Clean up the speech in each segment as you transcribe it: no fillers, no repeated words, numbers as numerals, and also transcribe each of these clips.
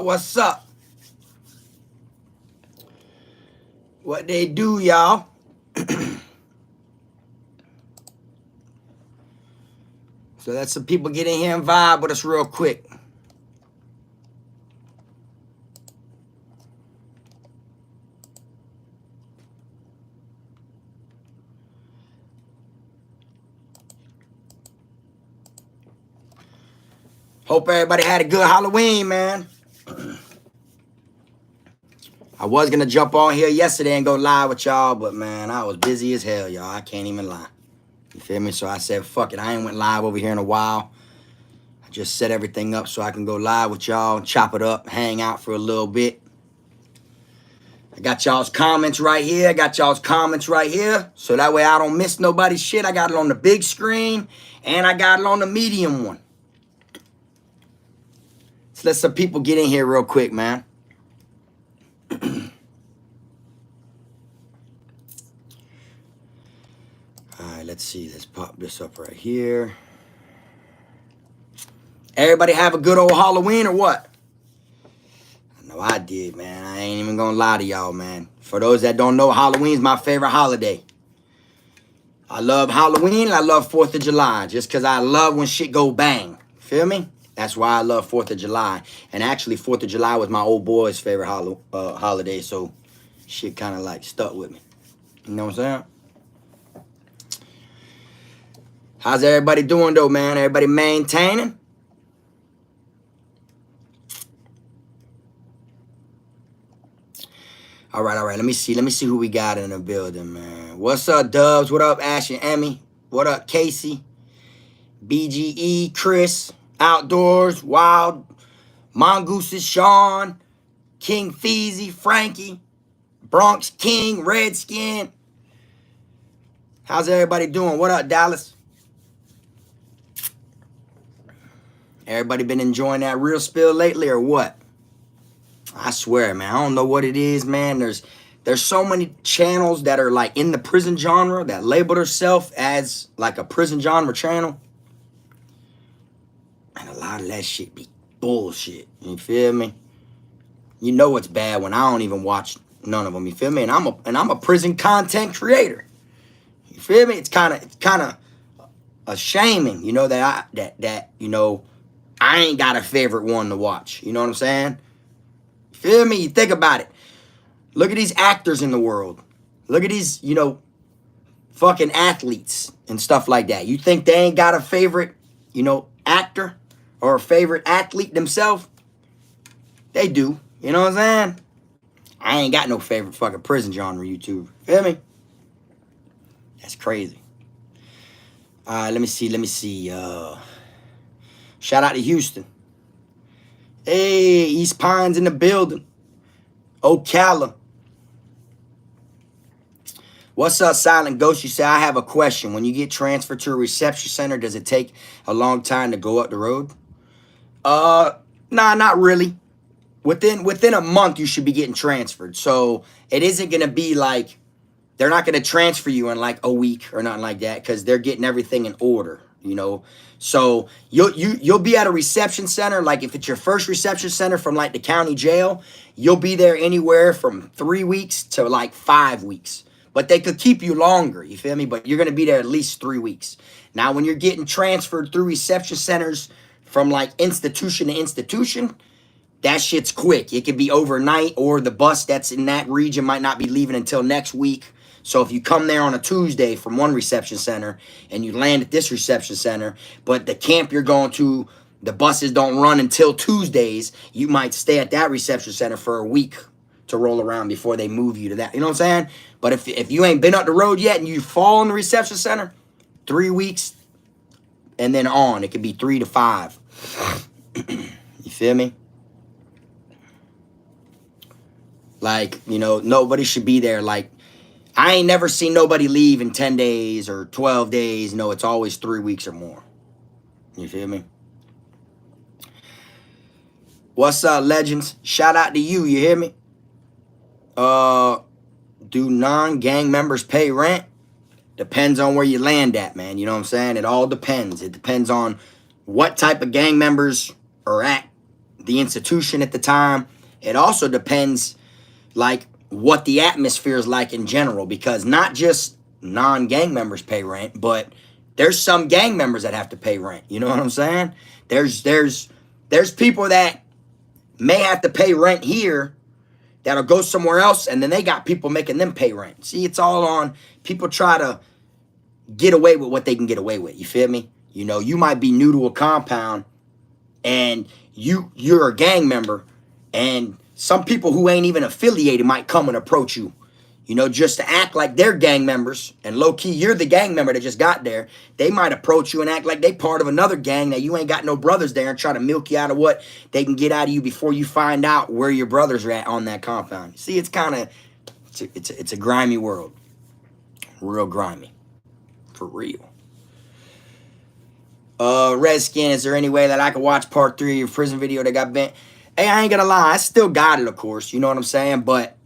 What's up? What they do, y'all? So let some people get in here and vibe with us real quick. Hope everybody had a good Halloween, man. I was gonna jump on here yesterday and go live with y'all, but man, I was busy as hell, y'all. I can't even lie. You feel me? So I said, fuck it. I ain't went live over here in a while. I just set everything up so I can go live with y'all, chop it up, hang out for a little bit. I got y'all's comments right here. So that way I don't miss nobody's shit. I got it on the big screen and I got it on the medium one. So let some people get in here real quick, man. Alright, let's see. Let's pop this up right here. Everybody have a good old Halloween or what? I know I did, man. I ain't even gonna lie to y'all, man. For those that don't know, Halloween's my favorite holiday. I love Halloween and I love 4th of July just because I love when shit go bang. Feel me? That's why I love 4th of July. And actually, 4th of July was my old boy's favorite holiday, so shit kind of like stuck with me. You know what I'm saying? How's everybody doing, though, man? Everybody maintaining? All right. Let me see who we got in the building, man. What's up, Dubs? What up, Ash and Emmy? What up, Casey? BGE, Chris, Outdoors, Wild, Mongooses, Sean, King Feezy, Frankie, Bronx King, Redskin. How's everybody doing? What up, Dallas? Everybody been enjoying that Realspill lately or what? I swear, man, I don't know what it is, man. There's so many channels that are like in the prison genre that label themselves as like a prison genre channel. And a lot of that shit be bullshit. You feel me? You know it's bad when I don't even watch none of them. You feel me? And I'm a prison content creator. You feel me? It's kind of a shaming, you know, that you know, I ain't got a favorite one to watch. You know what I'm saying? Feel me? You think about it. Look at these actors in the world. Look at these, you know, fucking athletes and stuff like that. You think they ain't got a favorite, you know, actor or a favorite athlete themselves? They do. You know what I'm saying? I ain't got no favorite fucking prison genre YouTuber. Feel me? That's crazy. Let me see. Shout out to Houston. Hey, East Pines in the building. Ocala. What's up, Silent Ghost? You say, I have a question. When you get transferred to a reception center, does it take a long time to go up the road? Nah, not really. Within a month, you should be getting transferred. So it isn't going to be like, they're not going to transfer you in like a week or nothing like that because they're getting everything in order, you know. So you'll be at a reception center. Like if it's your first reception center from like the county jail, you'll be there anywhere from 3 weeks to like 5 weeks. But they could keep you longer, you feel me? But you're going to be there at least 3 weeks. Now, when you're getting transferred through reception centers from like institution to institution, that shit's quick. It could be overnight, or the bus that's in that region might not be leaving until next week. So if you come there on a Tuesday from one reception center and you land at this reception center, but the camp you're going to, the buses don't run until Tuesdays, you might stay at that reception center for a week to roll around before they move you to that. You know what I'm saying? But if you ain't been up the road yet and you fall in the reception center, 3 weeks and then on. It could be 3 to 5. You feel me? Like, you know, nobody should be there. Like, I ain't never seen nobody leave in 10 days or 12 days. No, it's always 3 weeks or more. You feel me? What's up, legends? Shout out to you. You hear me? Do non-gang members pay rent? Depends on where you land at, man. You know what I'm saying? It all depends. It depends on what type of gang members are at the institution at the time. It also depends, like, what the atmosphere is like in general, because not just non-gang members pay rent, but there's some gang members that have to pay rent. You know what I'm saying? There's people that may have to pay rent here that'll go somewhere else, and then they got people making them pay rent. See, it's all on people try to get away with what they can get away with. You feel me? You know, you might be new to a compound and you're a gang member, and some people who ain't even affiliated might come and approach you, you know, just to act like they're gang members, and low-key you're the gang member that just got there. They might approach you and act like they part of another gang that you ain't got no brothers there, and try to milk you out of what they can get out of you before you find out where your brothers are at on that compound. See, it's kind of, it's a grimy world. Real grimy. For real. Redskin, is there any way that I could watch part 3 of your prison video that got bent? Hey, I ain't gonna lie, I still got it, of course, you know what I'm saying? But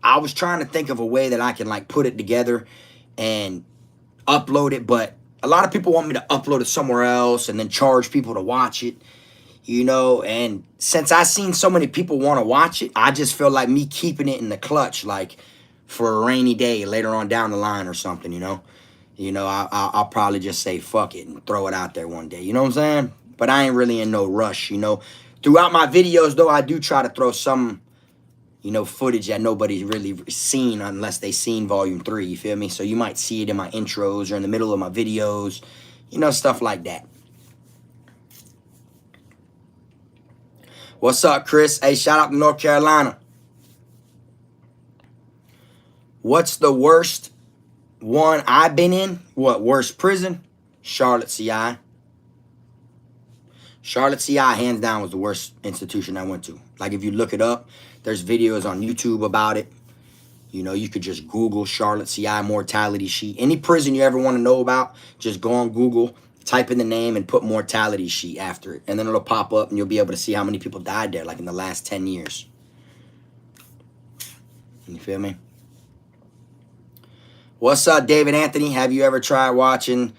I was trying to think of a way that I can, like, put it together and upload it, but a lot of people want me to upload it somewhere else and then charge people to watch it, you know? And since I seen so many people want to watch it, I just feel like me keeping it in the clutch, like, for a rainy day later on down the line or something, you know? You know, I'll probably just say fuck it and throw it out there one day, you know what I'm saying? But I ain't really in no rush, you know? Throughout my videos, though, I do try to throw some, you know, footage that nobody's really seen unless they seen volume 3, you feel me? So you might see it in my intros or in the middle of my videos, you know, stuff like that. What's up, Chris? Hey, shout out to North Carolina. What's the worst one I've been in? What, worst prison? Charlotte, CI. Charlotte, CI, hands down, was the worst institution I went to. Like, if you look it up, there's videos on YouTube about it. You know, you could just Google Charlotte, CI mortality sheet. Any prison you ever want to know about, just go on Google, type in the name, and put mortality sheet after it. And then it'll pop up, and you'll be able to see how many people died there, like, in the last 10 years. You feel me? What's up, David Anthony? Have you ever tried watching?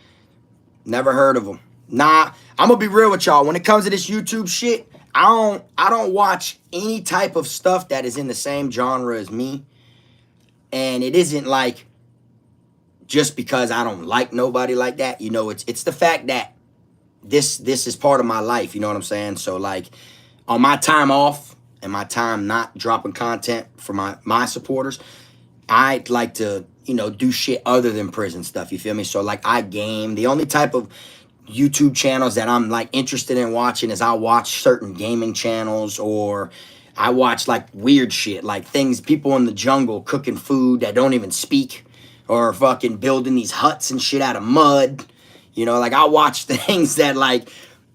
Never heard of them. Nah, I'm gonna be real with y'all. When it comes to this YouTube shit, I don't watch any type of stuff that is in the same genre as me. And it isn't like just because I don't like nobody like that. You know, it's the fact that this is part of my life, you know what I'm saying? So, like, on my time off and my time not dropping content for my supporters, I like to, you know, do shit other than prison stuff, you feel me? So, like, I game. The only type of YouTube channels that I'm, like, interested in watching is I watch certain gaming channels, or I watch, like, weird shit, like things, people in the jungle cooking food that don't even speak, or fucking building these huts and shit out of mud. You know, like, I watch things that, like,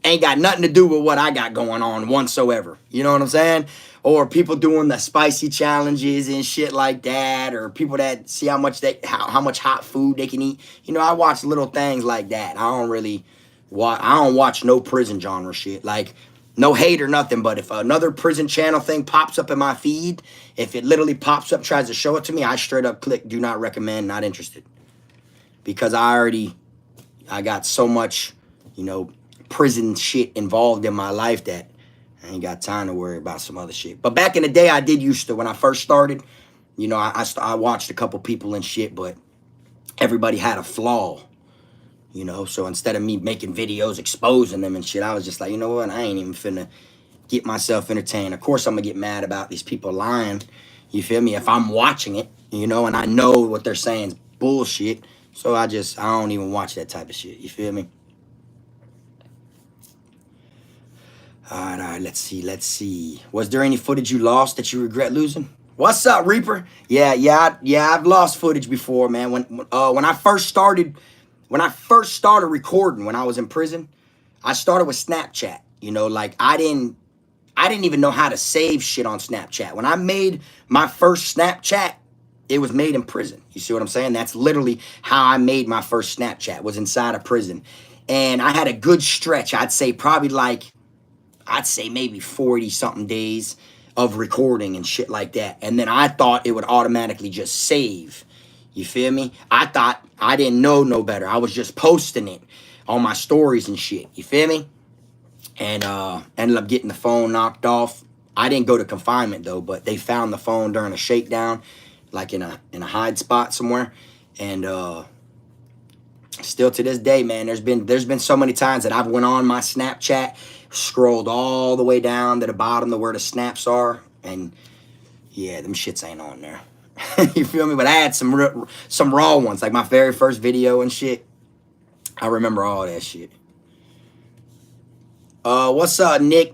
ain't got nothing to do with what I got going on whatsoever. You know what I'm saying? Or people doing the spicy challenges and shit like that, or people that see how much how much hot food they can eat. You know, I watch little things like that. I don't watch no prison genre shit. Like, no hate or nothing, but if another prison channel thing pops up in my feed, if it literally pops up, tries to show it to me, I straight up click do not recommend, not interested. Because I got so much, you know, prison shit involved in my life that I ain't got time to worry about some other shit. But back in the day, I did used to, when I first started, you know, I watched a couple people and shit, but everybody had a flaw, you know? So instead of me making videos exposing them and shit, I was just like, you know what? I ain't even finna get myself entertained. Of course, I'm gonna get mad about these people lying, you feel me? If I'm watching it, you know, and I know what they're saying is bullshit, so I don't even watch that type of shit, you feel me? All right, let's see. Was there any footage you lost that you regret losing? What's up, Reaper? Yeah, I've lost footage before, man. When I first started recording when I was in prison, I started with Snapchat. You know, like, I didn't even know how to save shit on Snapchat. When I made my first Snapchat, it was made in prison. You see what I'm saying? That's literally how I made my first Snapchat, was inside a prison. And I had a good stretch, I'd say maybe 40-something days of recording and shit like that. And then I thought it would automatically just save. You feel me? I didn't know no better. I was just posting it on my stories and shit. You feel me? and ended up getting the phone knocked off. I didn't go to confinement though, but they found the phone during a shakedown, like in a hide spot somewhere, and still to this day, man, there's been so many times that I've went on my Snapchat, scrolled all the way down to the bottom to where the snaps are, and yeah, them shits ain't on there. You feel me? But I had some raw ones, like my very first video and shit. I remember all that shit. What's up, Nick?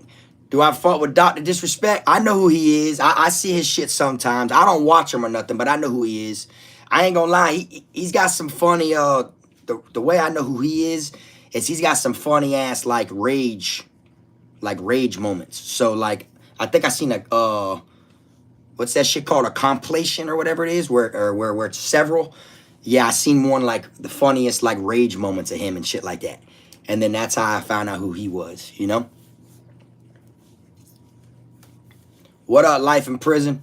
Do I fuck with Dr. Disrespect? I know who he is. I see his shit sometimes. I don't watch him or nothing, but I know who he is. I ain't gonna lie. He's got some funny, the way I know who he is he's got some funny ass, like rage moments. So, like, I think I seen a, what's that shit called? A compilation or whatever it is, where it's several. Yeah, I seen one, like, the funniest, like, rage moments of him and shit like that. And then that's how I found out who he was, you know? What up, life in prison?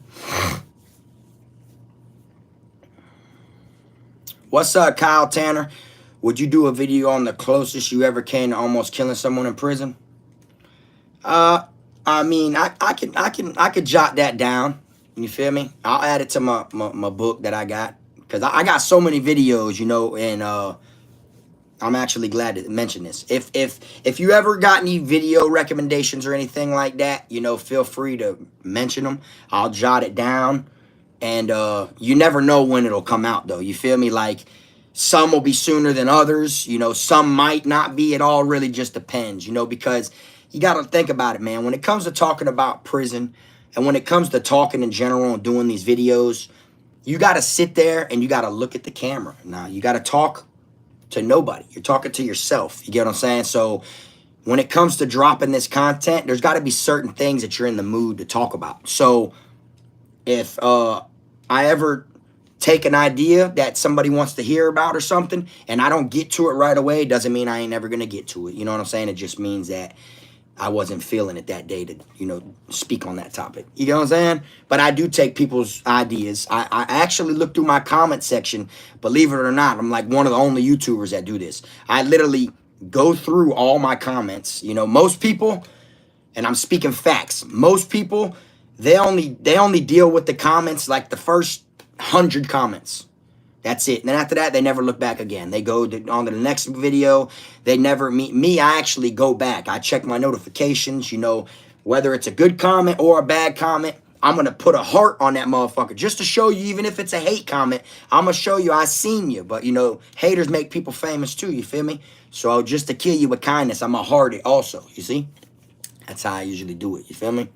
What's up, Kyle Tanner? Would you do a video on the closest you ever came to almost killing someone in prison? I mean, I could jot that down. You feel me? I'll add it to my book that I got. Because I got so many videos, you know, and I'm actually glad to mention this. If you ever got any video recommendations or anything like that, you know, feel free to mention them. I'll jot it down. And you never know when it'll come out, though. You feel me? Like, some will be sooner than others. You know, some might not be. It all really just depends, you know, because you got to think about it, man. When it comes to talking about prison and when it comes to talking in general and doing these videos, you got to sit there and you got to look at the camera. Now, you got to talk to nobody. You're talking to yourself. You get what I'm saying? So when it comes to dropping this content, there's got to be certain things that you're in the mood to talk about. So if I ever take an idea that somebody wants to hear about or something and I don't get to it right away, doesn't mean I ain't never going to get to it. You know what I'm saying? It just means that I wasn't feeling it that day to, you know, speak on that topic. You know what I'm saying? But I do take people's ideas. I actually look through my comment section. Believe it or not, I'm like one of the only YouTubers that do this. I literally go through all my comments. You know, most people, and I'm speaking facts, most people, they only deal with the comments, like the first 100 comments. That's it. And then after that, they never look back again. They go on to the next video. They never meet me. I actually go back. I check my notifications, you know, whether it's a good comment or a bad comment. I'm going to put a heart on that motherfucker just to show you, even if it's a hate comment, I'm going to show you I seen you. But, you know, haters make people famous too, you feel me? So just to kill you with kindness, I'm going to heart it also, you see? That's how I usually do it, you feel me?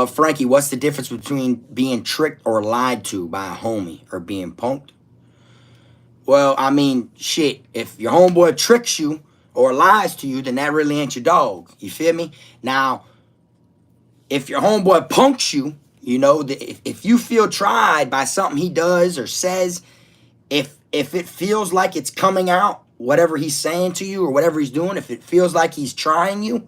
Frankie, what's the difference between being tricked or lied to by a homie or being punked? Well, I mean, shit, if your homeboy tricks you or lies to you, then that really ain't your dog. You feel me? Now, if your homeboy punks you, you know, if you feel tried by something he does or says, if it feels like it's coming out, whatever he's saying to you or whatever he's doing, if it feels like he's trying you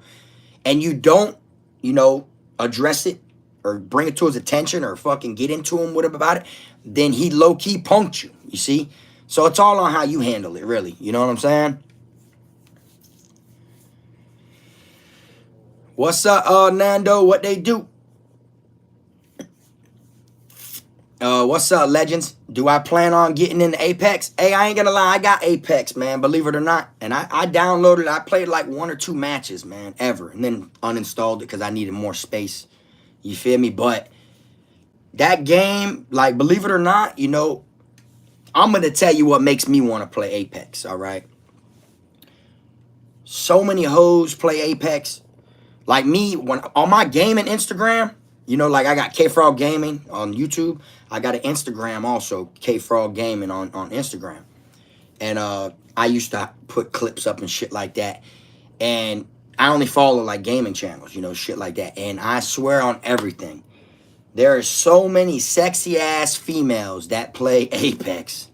and you don't, you know, address it or bring it to his attention or fucking get into him with him about it, then he low-key punked you, you see? So it's all on how you handle it, really. You know what I'm saying? What's up, Nando? What they do? What's up, legends? Do I plan on getting into Apex? Hey, I ain't gonna lie, I got Apex, man, believe it or not. And I downloaded it. I played like 1 or 2 matches, man, ever. And then uninstalled it because I needed more space. You feel me? But that game, like, believe it or not, you know, I'm gonna tell you what makes me want to play Apex, all right? So many hoes play Apex. Like me, when on my gaming Instagram, you know, like I got Kfrog Gaming on YouTube. I got an Instagram also, Kfrog Gaming on Instagram. And I used to put clips up and shit like that. And I only follow like gaming channels, you know, shit like that. And I swear on everything, there are so many sexy ass females that play Apex.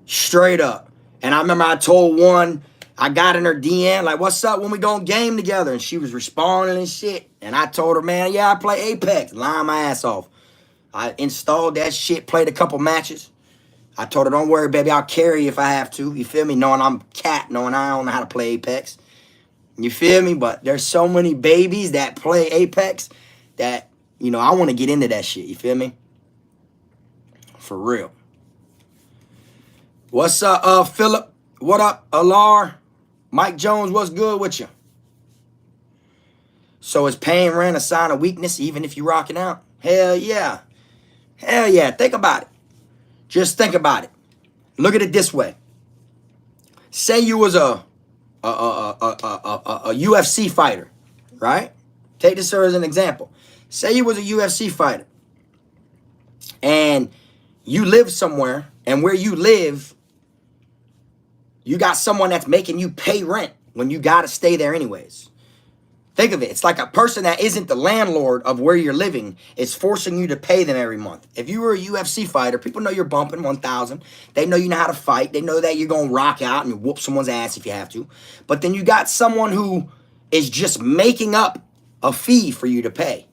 Straight up. And I remember I told one, I got in her DM, like, what's up when we gonna game together? And she was responding and shit. And I told her, man, yeah, I play Apex. Lying my ass off. I installed that shit, played a couple matches. I told her, don't worry, baby, I'll carry you if I have to. You feel me? Knowing I'm cat, knowing I don't know how to play Apex. You feel me? But there's so many babies that play Apex that, you know, I want to get into that shit. You feel me? For real. What's up, Philip? What up, Alar? Mike Jones, what's good with you? So is paying rent a sign of weakness even if you're rocking out? Hell yeah. Hell yeah. Think about it. Just think about it. Look at it this way. Say you was a UFC fighter, right? Take this as an example. Say you was a UFC fighter and you live somewhere, and where you live, you got someone that's making you pay rent when you got to stay there anyways. Think of it. It's like a person that isn't the landlord of where you're living is forcing you to pay them every month. If you were a UFC fighter, people know you're bumping 1,000. They know you know how to fight. They know that you're going to rock out and whoop someone's ass if you have to. But then you got someone who is just making up a fee for you to pay.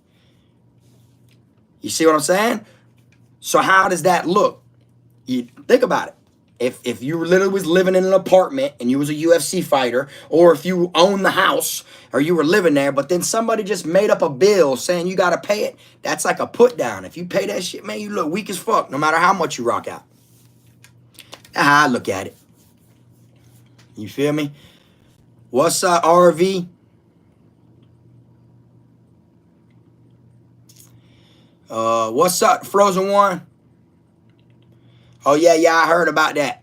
You see what I'm saying? So how does that look? You think about it. If you literally was living in an apartment and you was a UFC fighter, or if you own the house or you were living there, but then somebody just made up a bill saying you got to pay it, that's like a put down. If you pay that shit, man, you look weak as fuck no matter how much you rock out. That's how I look at it. You feel me? What's up, RV? What's up, Frozen One? Oh, yeah, I heard about that.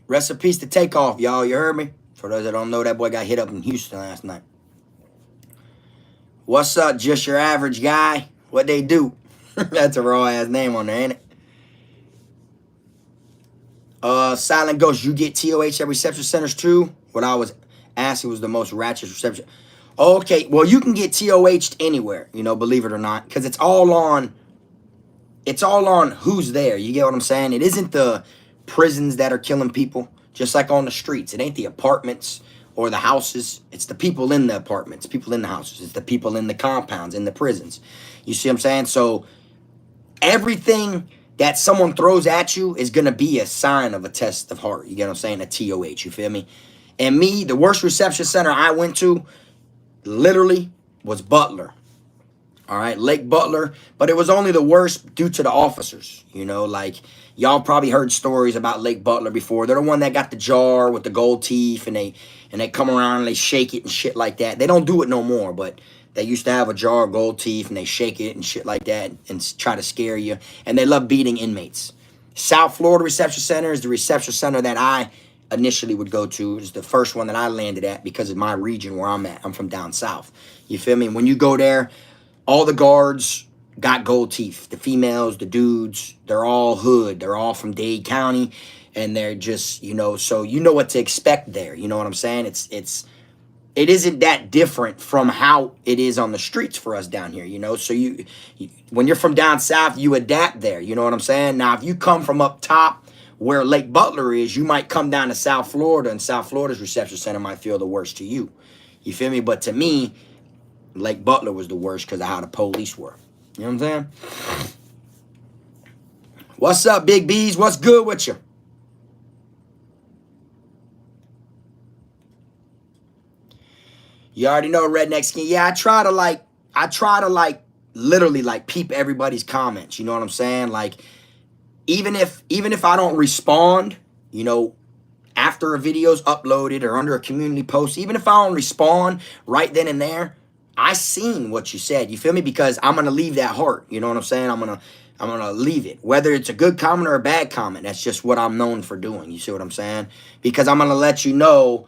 Recipes to take off, y'all. You heard me? For those that don't know, that boy got hit up in Houston last night. What's up, just your average guy? What they do? That's a raw-ass name on there, ain't it? Silent Ghost, you get TOH at reception centers too? What I was asking was the most ratchet reception. Okay, well, you can get TOH'd anywhere, you know, believe it or not, because it's all on who's there. You get what I'm saying? It isn't the prisons that are killing people, just like on the streets. It ain't the apartments or the houses. It's the people in the apartments, people in the houses. It's the people in the compounds, in the prisons. You see what I'm saying? So everything that someone throws at you is going to be a sign of a test of heart. You get what I'm saying? A TOH, you feel me? And me, the worst reception center I went to literally was Butler. All right, Lake Butler, but it was only the worst due to the officers. You know, like y'all probably heard stories about Lake Butler before. They're the one that got the jar with the gold teeth, and they come around and they shake it and shit like that. They don't do it no more, but they used to have a jar of gold teeth and they shake it and shit like that and try to scare you. And they love beating inmates. South Florida Reception Center is the reception center that I initially would go to. It's the first one that I landed at because of my region where I'm at. I'm from down south. You feel me? When you go there, all the guards got gold teeth. The females, the dudes, they're all hood. They're all from Dade County. And they're just, you know, so you know what to expect there. You know what I'm saying? It isn't that different from how it is on the streets for us down here, you know? So you when you're from down south, you adapt there. You know what I'm saying? Now, if you come from up top where Lake Butler is, you might come down to South Florida, and South Florida's reception center might feel the worst to you. You feel me? But to me, Lake Butler was the worst because of how the police were. You know what I'm saying? What's up, Big B's? What's good with you? You already know Redneck Skin. Yeah, I try to literally like peep everybody's comments. You know what I'm saying? Like, even if I don't respond, you know, after a video's uploaded or under a community post, even if I don't respond right then and there, I seen what you said. You feel me? Because I'm gonna leave that heart. You know what I'm saying? I'm gonna leave it. Whether it's a good comment or a bad comment, that's just what I'm known for doing. You see what I'm saying? Because I'm gonna let you know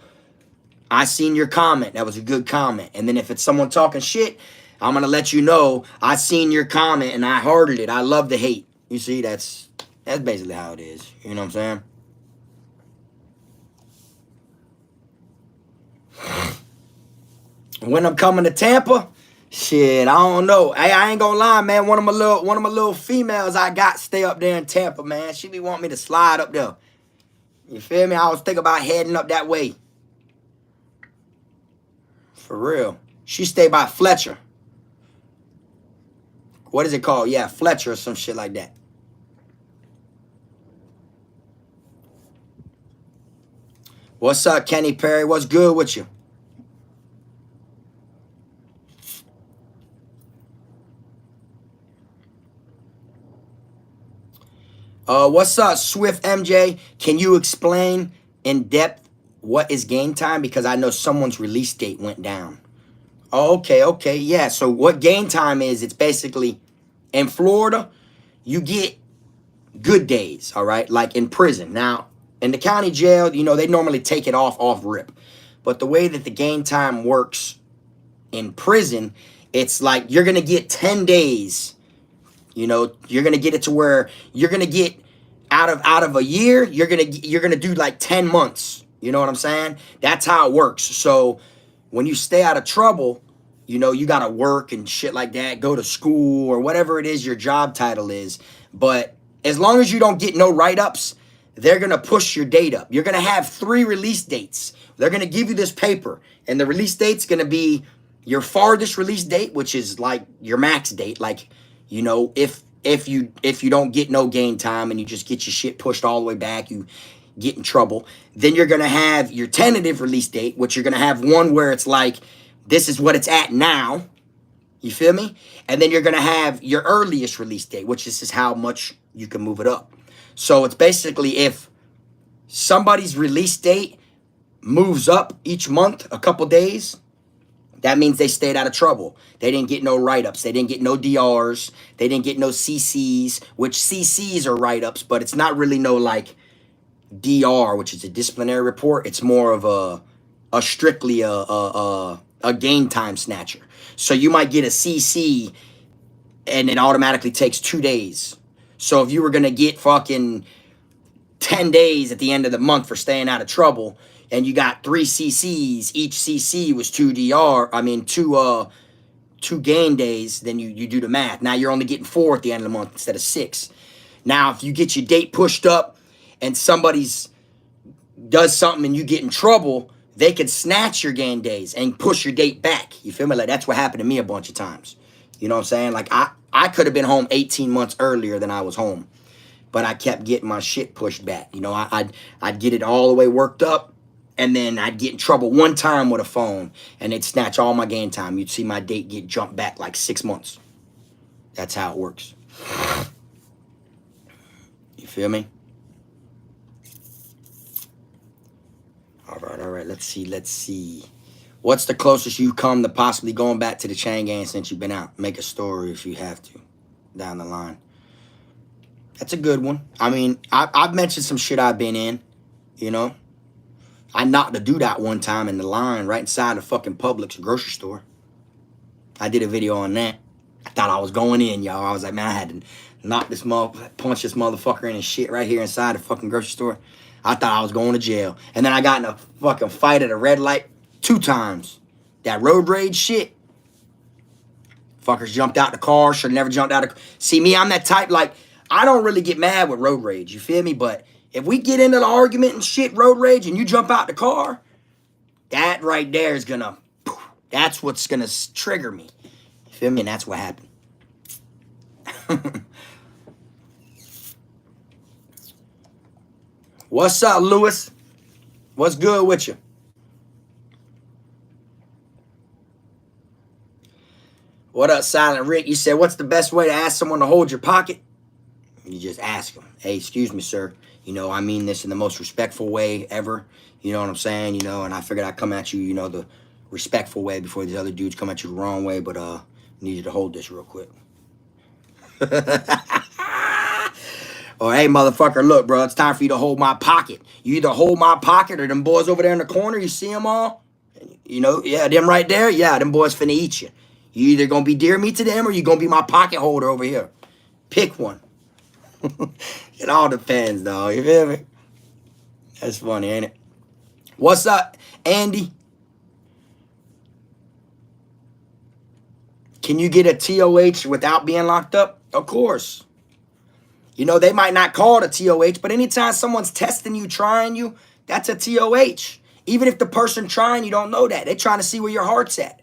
I seen your comment. That was a good comment. And then if it's someone talking shit, I'm gonna let you know I seen your comment and I hearted it. I love the hate. You see, that's basically how it is. You know what I'm saying? When I'm coming to Tampa, shit, I don't know. I ain't gonna lie, man. One of my little females I got stay up there in Tampa, man. She be wanting me to slide up there. You feel me? I was thinking about heading up that way. For real. She stay by Fletcher. What is it called? Yeah, Fletcher or some shit like that. What's up, Kenny Perry? What's good with you? What's up, Swift MJ? Can you explain in depth what is game time? Because I know someone's release date went down. Oh, okay, yeah. So what game time is, it's basically in Florida, you get good days, all right? Like in prison. Now, in the county jail, they normally take it off rip. But the way that the game time works in prison, it's like you're gonna get 10 days. You're gonna get it to where you're gonna get out of a year, you're gonna do like 10 months. You know what I'm saying? That's how it works. So when you stay out of trouble, you gotta work and shit like that, go to school or whatever it is your job title is. But as long as you don't get no write-ups, they're gonna push your date up. You're gonna have 3 release dates. They're gonna give you this paper, and the release date's gonna be your farthest release date, which is like your max date. Like, if you don't get no game time and you just get your shit pushed all the way back, you get in trouble. Then you're gonna have your tentative release date, which you're gonna have one where it's like, this is what it's at now. You feel me? And then you're gonna have your earliest release date, which is how much you can move it up. So it's basically, if somebody's release date moves up each month a couple days, that means they stayed out of trouble. They didn't get no write-ups. They didn't get no DRs. They didn't get no CCs, which CCs are write-ups, but it's not really no like DR, which is a disciplinary report. It's more of a strictly a game time snatcher. So you might get a CC and it automatically takes 2 days. So if you were gonna get fucking 10 days at the end of the month for staying out of trouble, and you got 3 CCs, each CC was 2 game days, then you do the math. Now you're only getting 4 at the end of the month instead of 6. Now, if you get your date pushed up and somebody's does something and you get in trouble, they could snatch your game days and push your date back. You feel me? Like, that's what happened to me a bunch of times. You know what I'm saying? Like, I could have been home 18 months earlier than I was home, but I kept getting my shit pushed back. I'd get it all the way worked up, and then I'd get in trouble one time with a phone, and they'd snatch all my game time. You'd see my date get jumped back like 6 months. That's how it works. You feel me? All right. Let's see. What's the closest you've come to possibly going back to the chain gang since you've been out? Make a story if you have to down the line. That's a good one. I mean, I've mentioned some shit I've been in, I knocked a dude out one time in the line right inside the fucking Publix grocery store. I did a video on that. I thought I was going in, y'all. I was like, man, I had to punch this motherfucker in his shit right here inside the fucking grocery store. I thought I was going to jail. And then I got in a fucking fight at a red light 2 times. That road rage shit. Fuckers jumped out the car. Should have never jumped out of. See me, I'm that type, like, I don't really get mad with road rage. You feel me? But if we get into the argument and shit, road rage, and you jump out the car, that right there is gonna, that's what's gonna trigger me. You feel me? And that's what happened. What's up, Lewis? What's good with you? What up, Silent Rick? You said, what's the best way to ask someone to hold your pocket? You just ask them, hey, excuse me, sir. I mean this in the most respectful way ever. You know what I'm saying? And I figured I'd come at you, the respectful way before these other dudes come at you the wrong way. But need you to hold this real quick. Or, hey, motherfucker, look, bro, it's time for you to hold my pocket. You either hold my pocket or them boys over there in the corner, you see them all? Yeah, them right there, yeah, them boys finna eat you. You either gonna be deer meat to them or you gonna be my pocket holder over here. Pick one. It all depends, though. You feel me? That's funny, ain't it? What's up, Andy? Can you get a TOH without being locked up? Of course. They might not call it a TOH, but anytime someone's testing you, trying you, that's a TOH. Even if the person trying you don't know that. They're trying to see where your heart's at.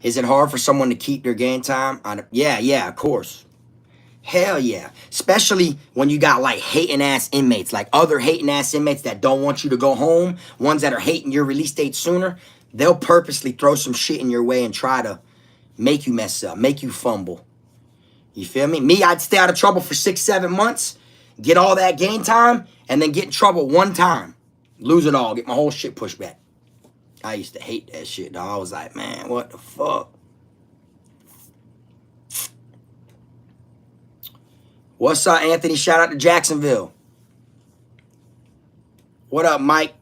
Is it hard for someone to keep their game time? Yeah, of course. Hell yeah. Especially when you got like hating ass inmates, like other hating ass inmates that don't want you to go home, ones that are hating your release date sooner. They'll purposely throw some shit in your way and try to make you mess up, make you fumble. You feel me? Me, I'd stay out of trouble for 6-7 months, get all that gain time, and then get in trouble one time. Lose it all, get my whole shit pushed back. I used to hate that shit, dog. I was like, man, what the fuck? What's up, Anthony? Shout out to Jacksonville. What up, Mike?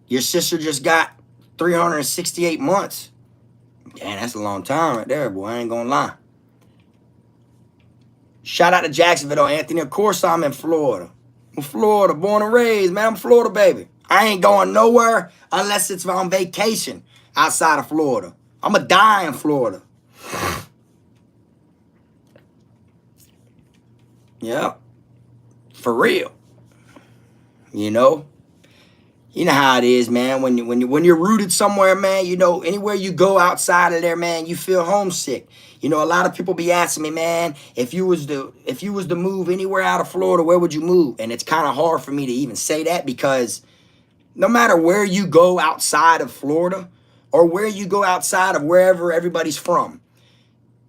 Your sister just got 368 months. Damn, that's a long time right there, boy. I ain't gonna lie. Shout out to Jacksonville, Anthony. Of course I'm in Florida. I'm Florida, born and raised, man. I'm Florida, baby. I ain't going nowhere unless it's on vacation outside of Florida. I'm going to die in Florida. Yeah. For real. You know? You know how it is, man. When you're rooted somewhere, man, you know, anywhere you go outside of there, man, you feel homesick. You know, a lot of people be asking me, man, if you was to move anywhere out of Florida, where would you move? And it's kind of hard for me to even say that because no matter where you go outside of Florida or where you go outside of wherever everybody's from,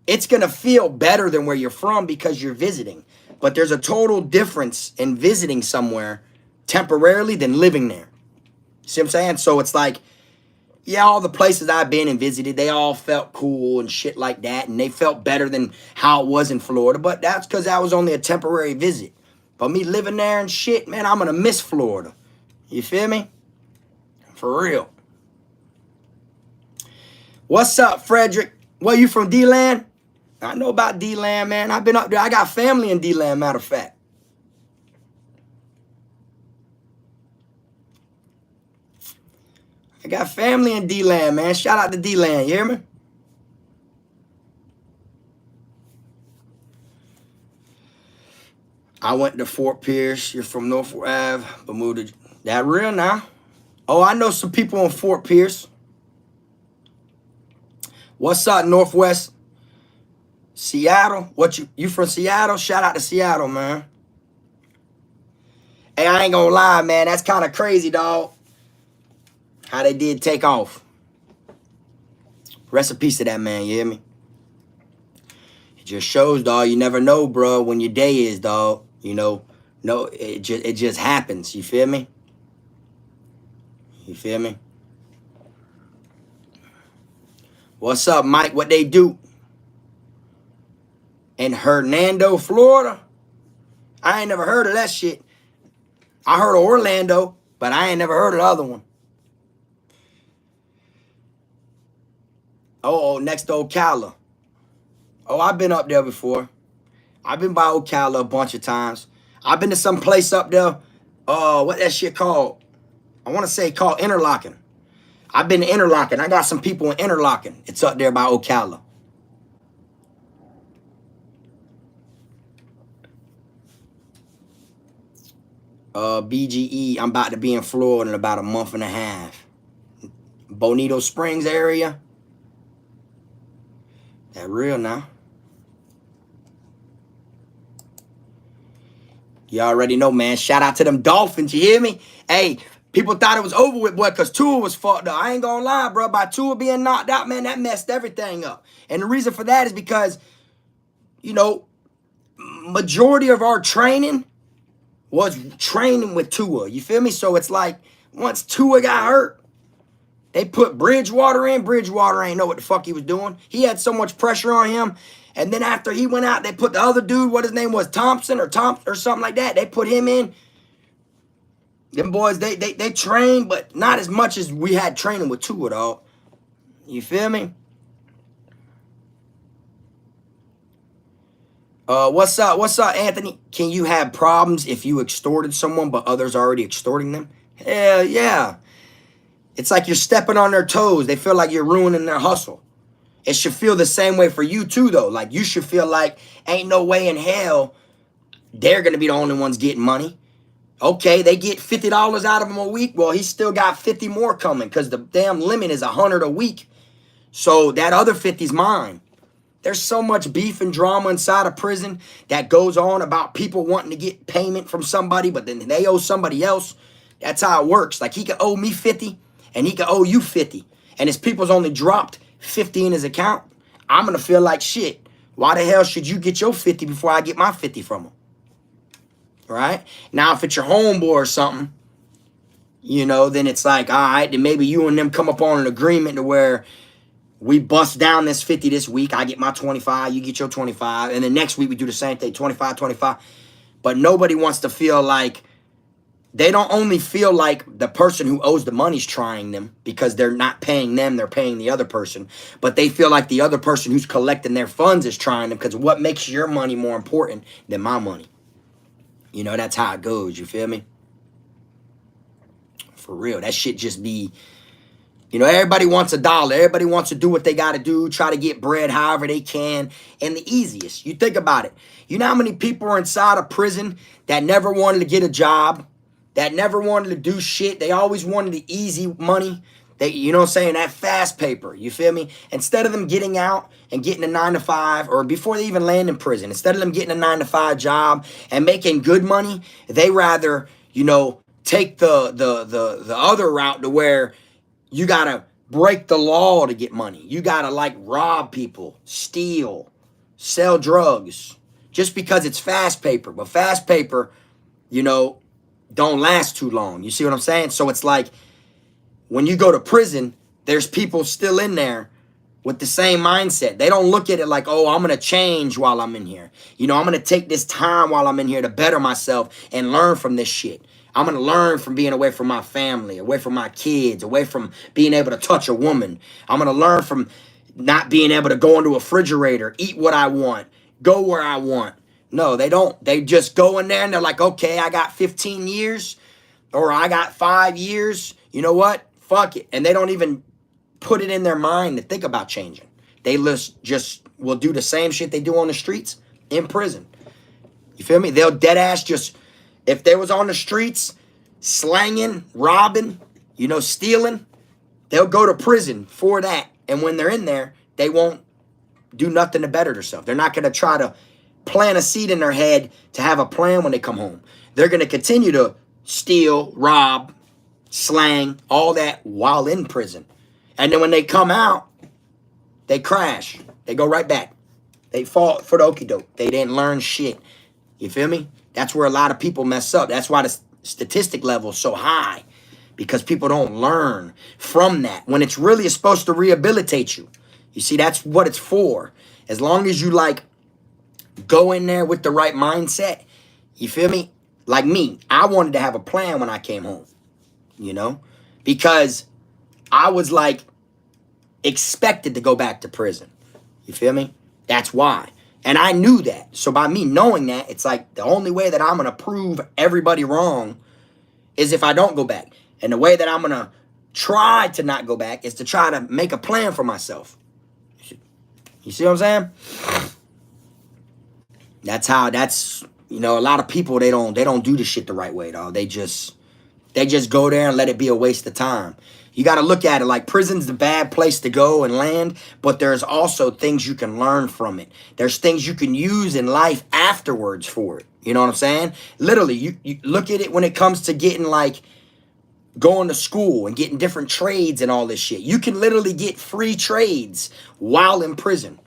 it's going to feel better than where you're from because you're visiting. But there's a total difference in visiting somewhere temporarily than living there. See what I'm saying? So it's like, yeah, all the places I've been and visited, they all felt cool and shit like that. And they felt better than how it was in Florida. But that's because that was only a temporary visit. But me living there and shit, man, I'm going to miss Florida. You feel me? For real. What's up, Frederick? Well, you from D-Land? I know about D-Land, man. I've been up there. I got family in D-Land, matter of fact. I got family in D-Land, man. Shout out to D-Land, you hear me? I went to Fort Pierce. You're from Norfolk Ave, Bermuda. That real now? Oh, I know some people in Fort Pierce. What's up, Northwest? Seattle? What you from Seattle? Shout out to Seattle, man. Hey, I ain't gonna lie, man. That's kind of crazy, dog. How they did take off. Rest in peace to that man, you hear me? It just shows, dog, you never know, bro, when your day is, dog. You know, no, it just happens, you feel me? You feel me? What's up, Mike? What they do? In Hernando, Florida? I ain't never heard of that shit. I heard of Orlando, but I ain't never heard of the other one. Oh, next to Ocala. Oh, I've been up there before. I've been by Ocala a bunch of times. I've been to some place up there. What that shit called? I want to say called Interlaken. I've been to Interlaken. I got some people in Interlaken. It's up there by Ocala. BGE, I'm about to be in Florida in about a month and a half. Bonito Springs area. That real now. You already know, man. Shout out to them Dolphins, you hear me? Hey, people thought it was over with, boy, because Tua was fucked up. I ain't gonna lie, bro. By Tua being knocked out, man, that messed everything up. And the reason for that is because, you know, majority of our training was training with Tua. You feel me? So it's like, once Tua got hurt, they put Bridgewater in. Bridgewater ain't know what the fuck he was doing. He had so much pressure on him. And then after he went out, they put the other dude, what his name was, Thompson or something like that. They put him in. Them boys, they trained, but not as much as we had training with Tua, dog. You feel me? What's up, Anthony? Can you have problems if you extorted someone but others are already extorting them? Hell yeah. It's like you're stepping on their toes. They feel like you're ruining their hustle. It should feel the same way for you too, though. Like, you should feel like ain't no way in hell they're going to be the only ones getting money. Okay, they get $50 out of him a week. Well, he's still got 50 more coming because the damn limit is 100 a week. So that other 50's mine. There's so much beef and drama inside of prison that goes on about people wanting to get payment from somebody, but then they owe somebody else. That's how it works. Like he could owe me 50 and he could owe you 50. And his people's only dropped 50 in his account. I'm going to feel like shit. Why the hell should you get your 50 before I get my 50 from him? Right? Now, if it's your homeboy or something, you know, then it's like, all right, then maybe you and them come up on an agreement to where we bust down this 50 this week. I get my 25, you get your 25. And then next week we do the same thing, 25, 25. But nobody wants to feel like, they don't only feel like the person who owes the money's trying them because they're not paying them, they're paying the other person. But they feel like the other person who's collecting their funds is trying them because what makes your money more important than my money? You know, that's how it goes, you feel me? For real, that shit just be... You know, everybody wants a dollar. Everybody wants to do what they got to do, try to get bread however they can. And the easiest, you think about it. You know how many people are inside of prison that never wanted to get a job, that never wanted to do shit. They always wanted the easy money. They, you know what I'm saying, that fast paper, you feel me? Instead of them getting out and getting a 9-to-5, or before they even land in prison, instead of them getting a 9-to-5 job and making good money, they rather, you know, take the other route to where you gotta break the law to get money. You gotta like rob people, steal, sell drugs, just because it's fast paper. But fast paper, you know, don't last too long. You see what I'm saying? So it's like when you go to prison, there's people still in there with the same mindset. They don't look at it like, oh, I'm gonna change while I'm in here. You know, I'm gonna take this time while I'm in here to better myself and learn from this shit. I'm going to learn from being away from my family, away from my kids, away from being able to touch a woman. I'm going to learn from not being able to go into a refrigerator, eat what I want, go where I want. No, they don't. They just go in there and they're like, okay, I got 15 years or I got 5 years. You know what? Fuck it. And they don't even put it in their mind to think about changing. They just will do the same shit they do on the streets in prison. You feel me? They'll dead ass just... If they was on the streets, slanging, robbing, you know, stealing, they'll go to prison for that. And when they're in there, they won't do nothing to better themselves. They're not going to try to plant a seed in their head to have a plan when they come home. They're going to continue to steal, rob, slang, all that while in prison. And then when they come out, they crash. They go right back. They fall for the okie doke. They didn't learn shit. You feel me? That's where a lot of people mess up. That's why the statistic level is so high, because people don't learn from that when it's really supposed to rehabilitate you. You see, that's what it's for. As long as you like go in there with the right mindset, you feel me? Like me, I wanted to have a plan when I came home, you know, because I was like expected to go back to prison. You feel me? That's why. And I knew that. So by me knowing that, it's like the only way that I'm going to prove everybody wrong is if I don't go back. And the way that I'm going to try to not go back is to try to make a plan for myself. You see what I'm saying? That's, you know, a lot of people, they don't do the shit the right way, dog. They just go there and let it be a waste of time. You got to look at it like prison's the bad place to go and land, but there's also things you can learn from it. There's things you can use in life afterwards for it. You know what I'm saying? Literally, you look at it when it comes to getting like going to school and getting different trades and all this shit. You can literally get free trades while in prison,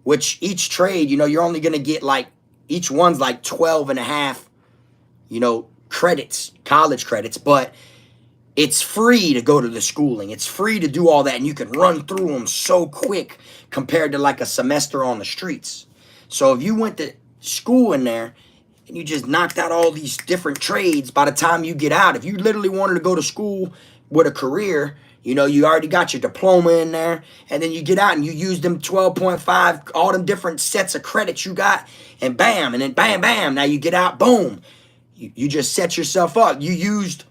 which each trade, you know, you're only going to get like, each one's like 12 and a half, you know, credits, college credits, but it's free to go to the schooling. It's free to do all that, and you can run through them so quick compared to like a semester on the streets. So if you went to school in there and you just knocked out all these different trades, by the time you get out, if you literally wanted to go to school with a career, you know, you already got your diploma in there, and then you get out and you use them 12.5, all them different sets of credits you got, and bam, and then bam, bam, now you get out, boom. You just set yourself up. You used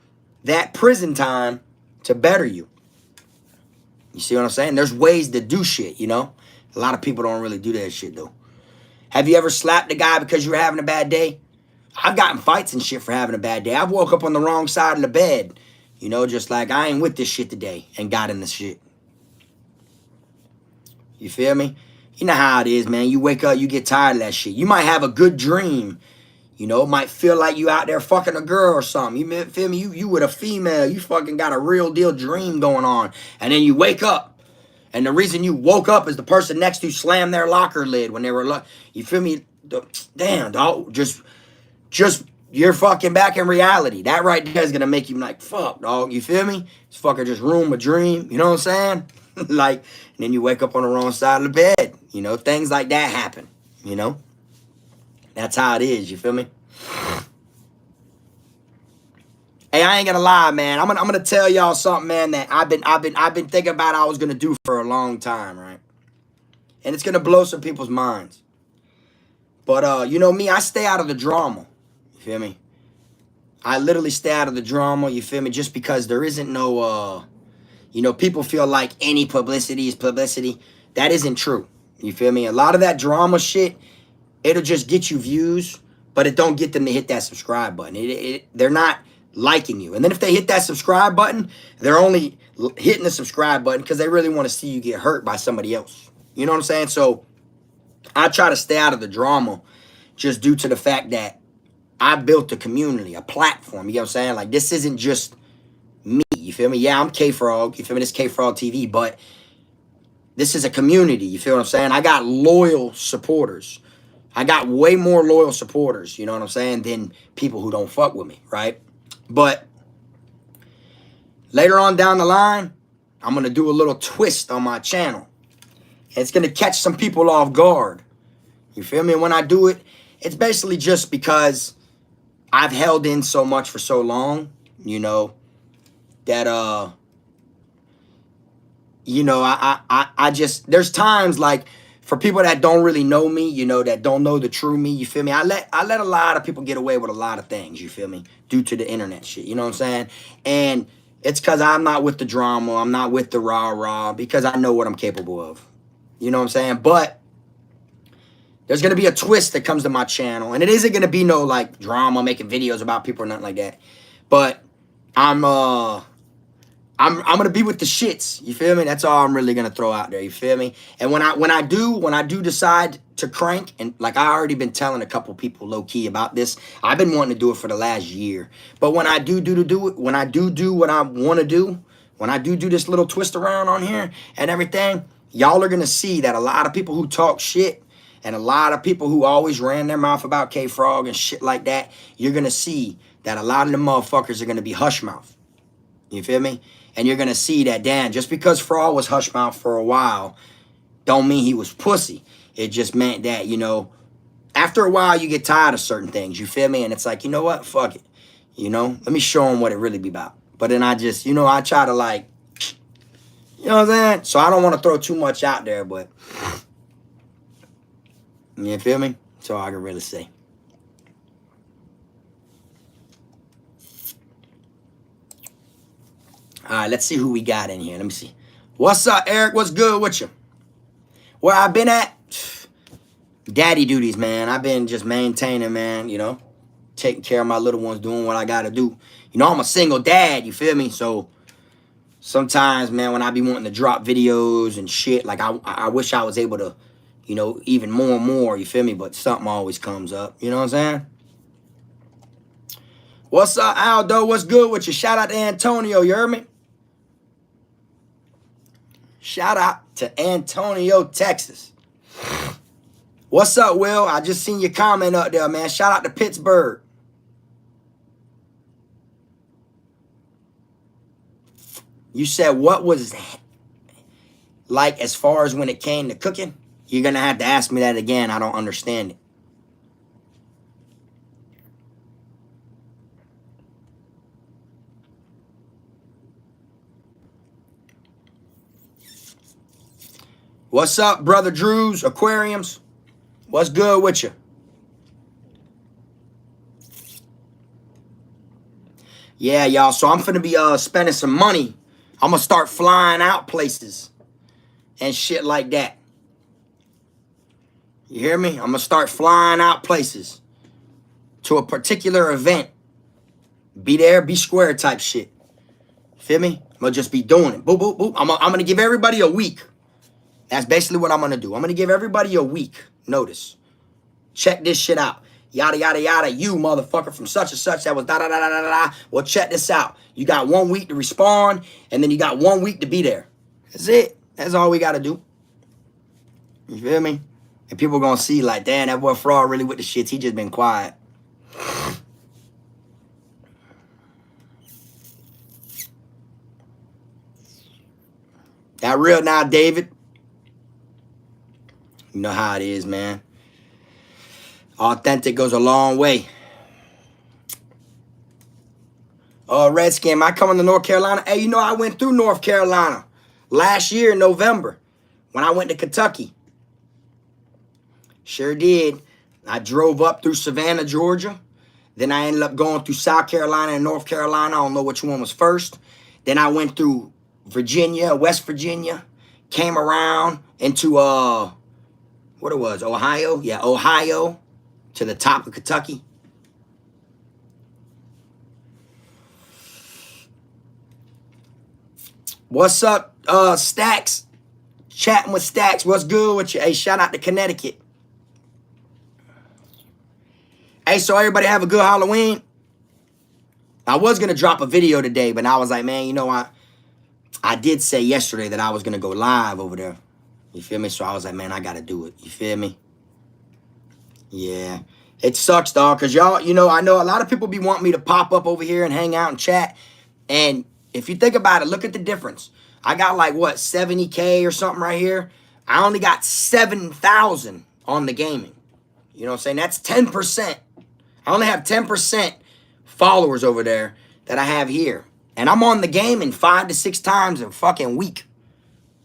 that prison time to better you. You see what I'm saying? There's ways to do shit, you know? A lot of people don't really do that shit, though. Have you ever slapped a guy because you were having a bad day? I've gotten fights and shit for having a bad day. I've woke up on the wrong side of the bed, you know, just like, I ain't with this shit today, and got in the shit. You feel me? You know how it is, man. You wake up, you get tired of that shit. You might have a good dream. You know, it might feel like you out there fucking a girl or something. You feel me? You with a female. You fucking got a real deal dream going on. And then you wake up. And the reason you woke up is the person next to you slammed their locker lid when they were, you feel me? Damn, dog. Just you're fucking back in reality. That right there is going to make you like, fuck, dog. You feel me? This fucker just ruined my dream. You know what I'm saying? Like, and then you wake up on the wrong side of the bed. You know, things like that happen. You know? That's how it is, you feel me? Hey, I ain't gonna lie, man. I'm gonna tell y'all something, man, that I've been thinking about I was gonna do for a long time, right? And it's gonna blow some people's minds. But you know me, I stay out of the drama. You feel me? I literally stay out of the drama, you feel me? Just because there isn't no you know, people feel like any publicity is publicity. That isn't true. You feel me? A lot of that drama shit, it'll just get you views, but it don't get them to hit that subscribe button. They're not liking you. And then if they hit that subscribe button, they're only hitting the subscribe button because they really want to see you get hurt by somebody else. You know what I'm saying? So I try to stay out of the drama just due to the fact that I built a community, a platform. You know what I'm saying? Like, this isn't just me. You feel me? Yeah, I'm Kfrog. You feel me? This Kfrogtv, but this is a community. You feel what I'm saying? I got loyal supporters. I got way more loyal supporters, you know what I'm saying, than people who don't fuck with me, right? But later on down the line, I'm going to do a little twist on my channel. It's going to catch some people off guard. You feel me? And when I do it, it's basically just because I've held in so much for so long, you know, that, you know, I just, there's times like, for people that don't really know me, you know, that don't know the true me, you feel me? I let a lot of people get away with a lot of things, you feel me? Due to the internet shit, you know what I'm saying? And it's because I'm not with the drama, I'm not with the rah-rah, because I know what I'm capable of. You know what I'm saying? But there's going to be a twist that comes to my channel, and it isn't going to be no, like, drama, making videos about people or nothing like that. But I'm gonna be with the shits, you feel me? That's all I'm really gonna throw out there, you feel me? And when I do decide to crank, and like I already been telling a couple people low key about this, I've been wanting to do it for the last year. But when I do it, when I do what I want to do, when I do this little twist around on here and everything, y'all are gonna see that a lot of people who talk shit and a lot of people who always ran their mouth about Kfrog and shit like that, you're gonna see that a lot of them motherfuckers are gonna be hush mouth. You feel me? And you're going to see that, damn, just because Frog was hush mouth for a while, don't mean he was pussy. It just meant that, you know, after a while, you get tired of certain things, you feel me? And it's like, you know what? Fuck it. You know, let me show him what it really be about. But then I just, you know, I try to like, you know what I'm saying? So I don't want to throw too much out there, but you feel me? That's all I can really say. All right, let's see who we got in here. Let me see. What's up, Eric? What's good with you? Where I've been at? Daddy duties, man. I've been just maintaining, man, you know, taking care of my little ones, doing what I got to do. You know, I'm a single dad, you feel me? So sometimes, man, when I be wanting to drop videos and shit, like I wish I was able to, you know, even more and more, you feel me? But something always comes up, you know what I'm saying? What's up, Aldo? What's good with you? Shout out to Antonio, you heard me? Shout out to Antonio, Texas. What's up, Will? I just seen your comment up there, man. Shout out to Pittsburgh. You said what was like as far as when it came to cooking? You're going to have to ask me that again. I don't understand it. What's up, Brother Drew's Aquariums? What's good with you? Yeah, y'all. So I'm finna be spending some money. I'm gonna start flying out places and shit like that. You hear me? I'm gonna start flying out places to a particular event. Be there, be square type shit. Feel me? I'm gonna just be doing it. Boop, boop, boop. I'm gonna give everybody a week. That's basically what I'm going to do. I'm going to give everybody a week notice. Check this shit out. Yada, yada, yada. You motherfucker from such and such that was da, da, da, da, da, da. Well, check this out. You got 1 week to respond, and then you got 1 week to be there. That's it. That's all we got to do. You feel me? And people going to see like, damn, that boy Fraud really with the shits. He just been quiet. That real now, David. You know how it is, man. Authentic goes a long way. Redskin, I coming to North Carolina. Hey, you know, I went through North Carolina last year in November when I went to Kentucky. Sure did. I drove up through Savannah, Georgia. Then I ended up going through South Carolina and North Carolina. I don't know which one was first. Then I went through Virginia, West Virginia. Came around into, what it was, Ohio? Yeah, Ohio. To the top of Kentucky. What's up, Stacks? Chatting with Stacks. What's good with you? Hey, shout out to Connecticut. Hey, so everybody have a good Halloween. I was going to drop a video today, but I was like, man, you know, I did say yesterday that I was going to go live over there. You feel me? So I was like, man, I got to do it. You feel me? Yeah. It sucks, dog, because y'all, you know, I know a lot of people be wanting me to pop up over here and hang out and chat. And if you think about it, look at the difference. I got like, what, 70K or something right here. I only got 7,000 on the gaming. You know what I'm saying? That's 10%. I only have 10% followers over there that I have here. And I'm on the gaming 5 to 6 times a fucking week.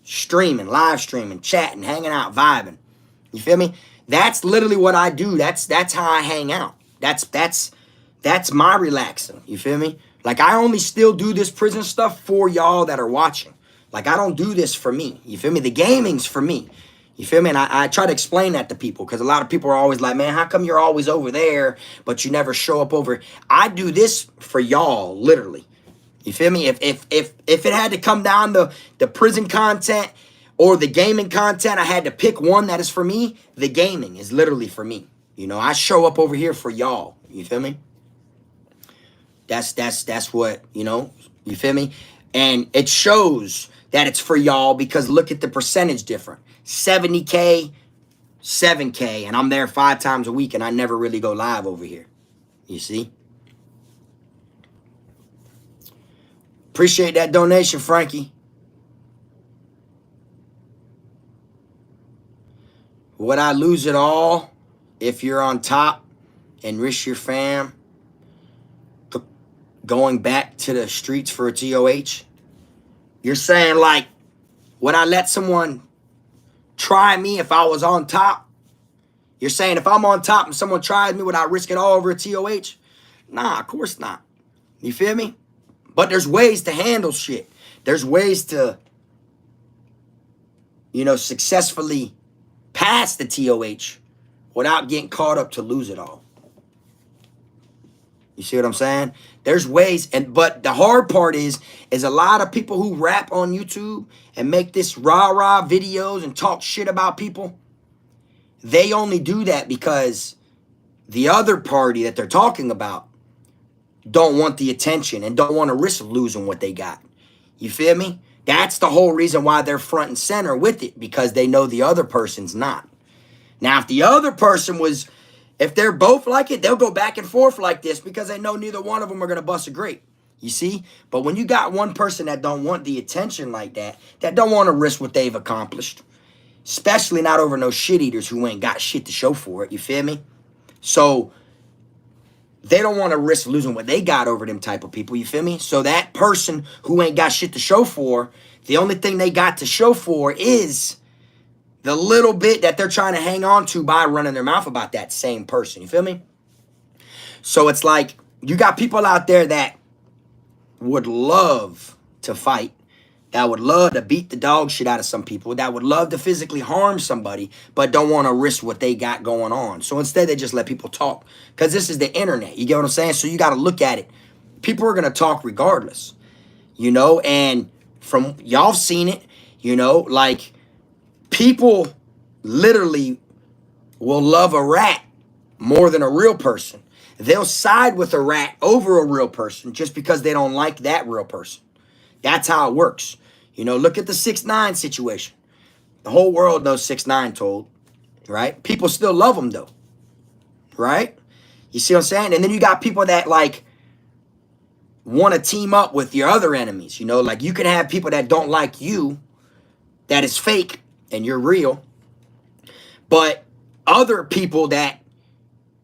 Streaming, live streaming, chatting, hanging out, vibing. You feel me? That's literally what I do. That's how I hang out. That's my relaxing. You feel me? Like, I only still do this prison stuff for y'all that are watching. Like, I don't do this for me. You feel me? The gaming's for me. You feel me? And I try to explain that to people because a lot of people are always like, man, how come you're always over there, but you never show up over? I do this for y'all, literally. You feel me? If it had to come down to the prison content or the gaming content, I had to pick one that is for me. The gaming is literally for me. You know, I show up over here for y'all. You feel me? That's what, you know, you feel me? And it shows that it's for y'all because look at the percentage difference. 70K, 7K, and I'm there 5 times a week and I never really go live over here. You see? Appreciate that donation, Frankie. Would I lose it all if you're on top and risk your fam going back to the streets for a TOH? You're saying, like, would I let someone try me if I was on top? You're saying if I'm on top and someone tries me, would I risk it all over a TOH? Nah, of course not. You feel me? But there's ways to handle shit. There's ways to, you know, successfully pass the TOH without getting caught up to lose it all. You see what I'm saying? There's ways, but the hard part is a lot of people who rap on YouTube and make this rah-rah videos and talk shit about people, they only do that because the other party that they're talking about don't want the attention and don't want to risk losing what they got. You feel me? That's the whole reason why they're front and center with it, because they know the other person's not. Now, if the other person was, if they're both like it, they'll go back and forth like this because they know neither one of them are going to bust a grape. You see? But when you got one person that don't want the attention like that don't want to risk what they've accomplished, especially not over no shit eaters who ain't got shit to show for it. You feel me? So they don't want to risk losing what they got over them type of people. You feel me? So that person who ain't got shit to show for, the only thing they got to show for is the little bit that they're trying to hang on to by running their mouth about that same person. You feel me? So it's like you got people out there that would love to fight, that would love to beat the dog shit out of some people, that would love to physically harm somebody, but don't want to risk what they got going on. So instead, they just let people talk because this is the internet. You get what I'm saying? So you got to look at it. People are going to talk regardless, you know, and from y'all seen it, you know, like People literally will love a rat more than a real person. They'll side with a rat over a real person just because they don't like that real person. That's how it works. You know, look at the 6ix9ine situation. The whole world knows 6ix9ine told, right? People still love him though, right? You see what I'm saying? And then you got people that like want to team up with your other enemies. You know, like you can have people that don't like you, that is fake, and you're real. But other people that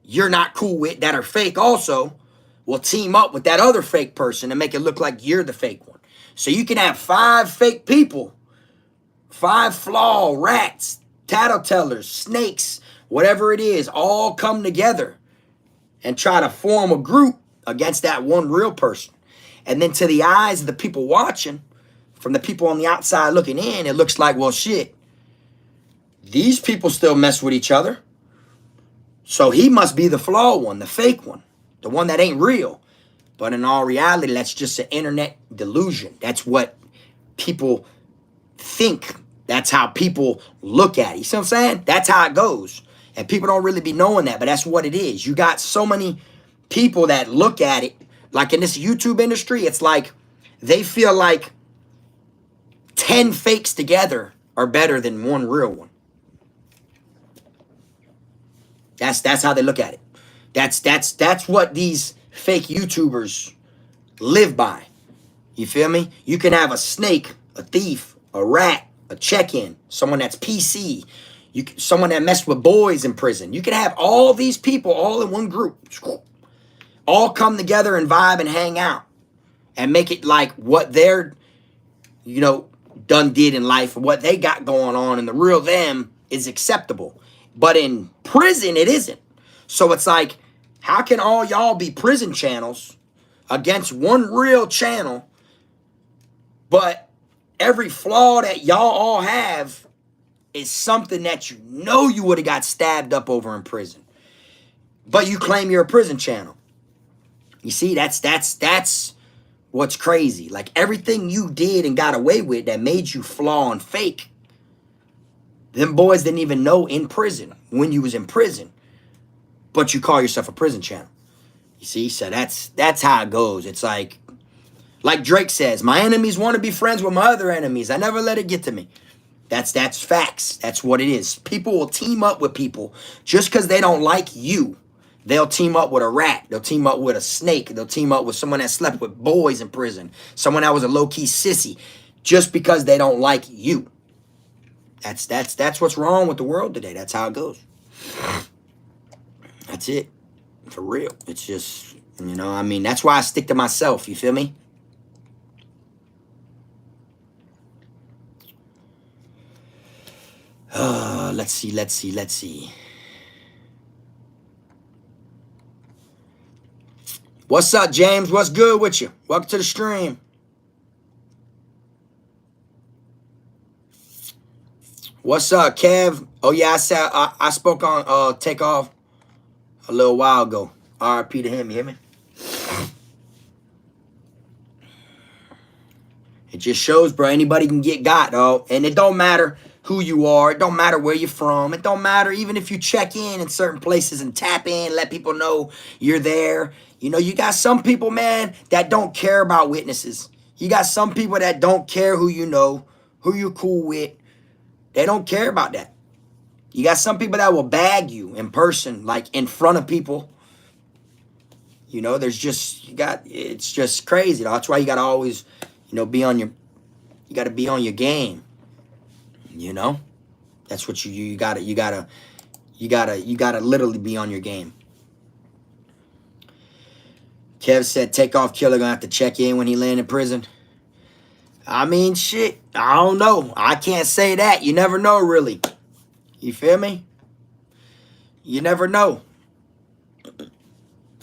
you're not cool with that are fake also will team up with that other fake person and make it look like you're the fake one. So you can have 5 fake people, 5 flaw rats, tattletellers, snakes, whatever it is, all come together and try to form a group against that one real person. And then to the eyes of the people watching, from the people on the outside looking in, it looks like, well, shit, these people still mess with each other. So he must be the flawed one, the fake one, the one that ain't real. But in all reality, that's just an internet delusion. That's what people think. That's how people look at it. You see what I'm saying? That's how it goes. And people don't really be knowing that, but that's what it is. You got so many people that look at it, like in this YouTube industry, it's like they feel like 10 fakes together are better than one real one. That's how they look at it. That's what these fake YouTubers live by. You feel me? You can have a snake, a thief, a rat, a check-in, someone that's PC, someone that messed with boys in prison. You can have all these people all in one group, all come together and vibe and hang out and make it like what they're, you know, done did in life, what they got going on, and the real them is acceptable. But in prison, it isn't. So it's like, how can all y'all be prison channels against one real channel, but every flaw that y'all all have is something that you know you would have got stabbed up over in prison, but you claim you're a prison channel? You see, that's what's crazy. Like everything you did and got away with that made you flaw and fake, them boys didn't even know in prison when you was in prison, but you call yourself a prison channel. You see, so that's how it goes. It's like Drake says, my enemies want to be friends with my other enemies. I never let it get to me. That's facts. That's what it is. People will team up with people just because they don't like you. They'll team up with a rat. They'll team up with a snake. They'll team up with someone that slept with boys in prison. Someone that was a low-key sissy, just because they don't like you. That's what's wrong with the world today. That's how it goes. That's it. For real. It's just, you know, I mean, that's why I stick to myself. You feel me? Let's see. What's up, James? What's good with you? Welcome to the stream. What's up, Kev? Oh yeah, I spoke on Takeoff a little while ago. RIP to him, you hear me? It just shows, bro, anybody can get got, though. And it don't matter who you are. It don't matter where you're from. It don't matter even if you check in certain places and tap in, let people know you're there. You know, you got some people, man, that don't care about witnesses. You got some people that don't care who you know, who you're cool with. They don't care about that. You got some people that will bag you in person, like in front of people. You know, it's just crazy. That's why you got to always, you know, you got to be on your game. You know, that's what you gotta literally be on your game. Kev said Takeoff killer gonna have to check in when he land in prison. I mean, shit, I don't know. I can't say that. You never know, really. You feel me? You never know.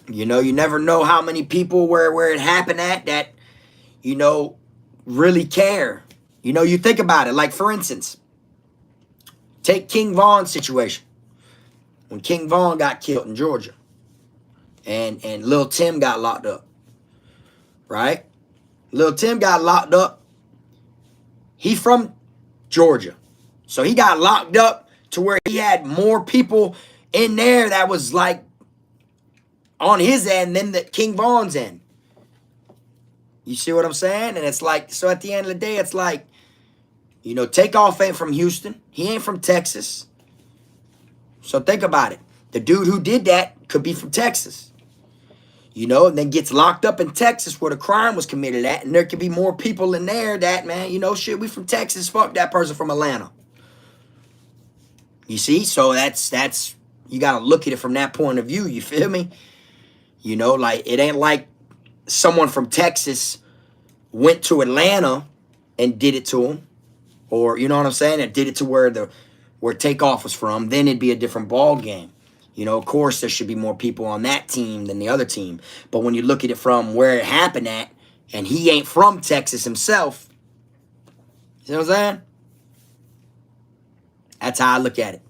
You know, you never know how many people where it happened at that, you know, really care. You know, you think about it. Like, for instance, take King Von's situation. When King Von got killed in Georgia. And Lil Tim got locked up. Right? Lil Tim got locked up. He from Georgia. So he got locked up to where he had more people in there that was like on his end than the King Von's end. You see what I'm saying? And it's like, so at the end of the day, it's like, you know, Takeoff ain't from Houston. He ain't from Texas. So think about it. The dude who did that could be from Texas. You know, and then gets locked up in Texas where the crime was committed at. And there could be more people in there that, man, you know, shit, we from Texas. Fuck that person from Atlanta. You see? So that's you got to look at it from that point of view. You feel me? You know, like, it ain't like someone from Texas went to Atlanta and did it to him. Or, you know what I'm saying? And did it to where Takeoff was from. Then it'd be a different ball game. You know, of course, there should be more people on that team than the other team. But when you look at it from where it happened at, and he ain't from Texas himself, you know what I'm saying? That's how I look at it.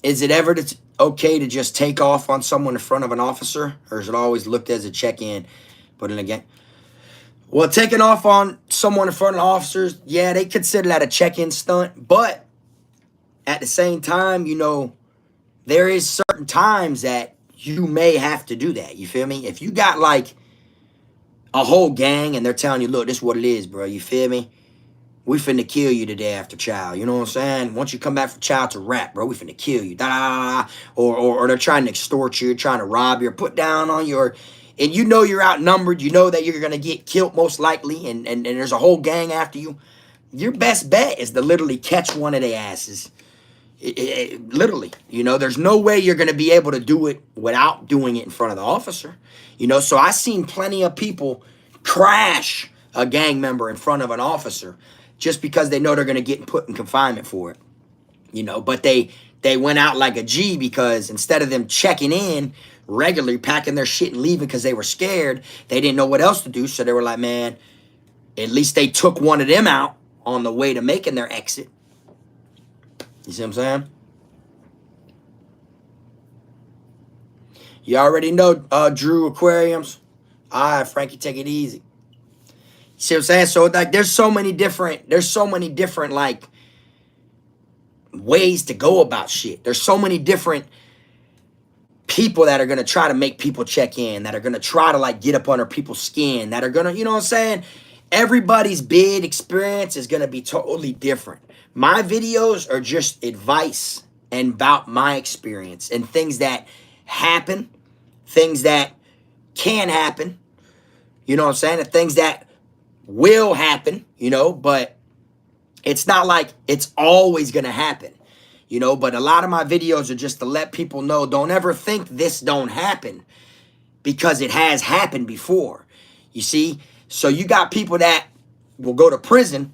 Is it ever okay to just take off on someone in front of an officer? Or is it always looked as a check-in? But then again, well, taking off on someone in front of officers, yeah, they consider that a check-in stunt. But at the same time, you know, there is certain times that you may have to do that. You feel me? If you got like a whole gang and they're telling you, look, this is what it is, bro. You feel me? We finna kill you today after child. You know what I'm saying? Once you come back from child to rap, bro, we finna kill you. Da, da, da, da. Or they're trying to extort you, trying to rob you, or put down on you. And you know you're outnumbered. You know that you're going to get killed most likely. And there's a whole gang after you. Your best bet is to literally catch one of their asses. Literally. You know, there's no way you're going to be able to do it without doing it in front of the officer. You know, so I've seen plenty of people crash a gang member in front of an officer just because they know they're going to get put in confinement for it. You know, but they went out like a G because instead of them checking in regularly, packing their shit and leaving because they were scared, they didn't know what else to do. So they were like, man, at least they took one of them out on the way to making their exit. You see what I'm saying? You already know Drew Aquariums. All right, Frankie, take it easy. You see what I'm saying? So like there's so many different like ways to go about shit. There's so many different people that are going to try to make people check in, that are going to try to like get up under people's skin, that are going to, you know what I'm saying? Everybody's bid experience is going to be totally different. My videos are just advice and about my experience and things that happen, things that can happen, you know what I'm saying? And things that will happen, you know, but it's not like it's always going to happen. You know, but a lot of my videos are just to let people know, don't ever think this don't happen because it has happened before. You see? So you got people that will go to prison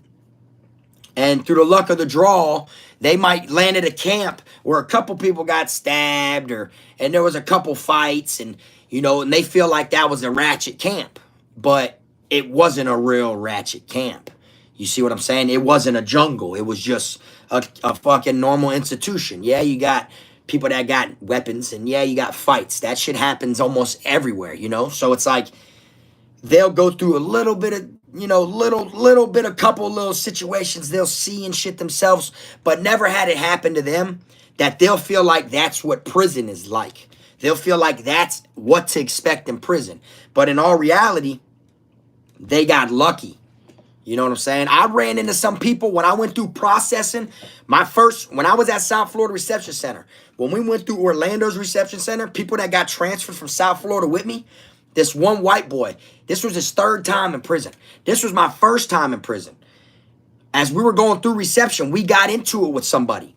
and through the luck of the draw, they might land at a camp where a couple people got stabbed and there was a couple fights and, you know, and they feel like that was a ratchet camp, but it wasn't a real ratchet camp. You see what I'm saying? It wasn't a jungle. It was just a fucking normal institution. Yeah, you got people that got weapons, and yeah, you got fights. That shit happens almost everywhere, you know? So it's like they'll go through a little bit of, you know, little bit, a couple little situations they'll see and shit themselves, but never had it happen to them that they'll feel like that's what prison is like. They'll feel like that's what to expect in prison. But in all reality, they got lucky. You know what I'm saying? I ran into some people when I went through processing. When I was at South Florida Reception Center, when we went through Orlando's Reception Center, people that got transferred from South Florida with me, this one white boy, this was his third time in prison. This was my first time in prison. As we were going through reception, we got into it with somebody.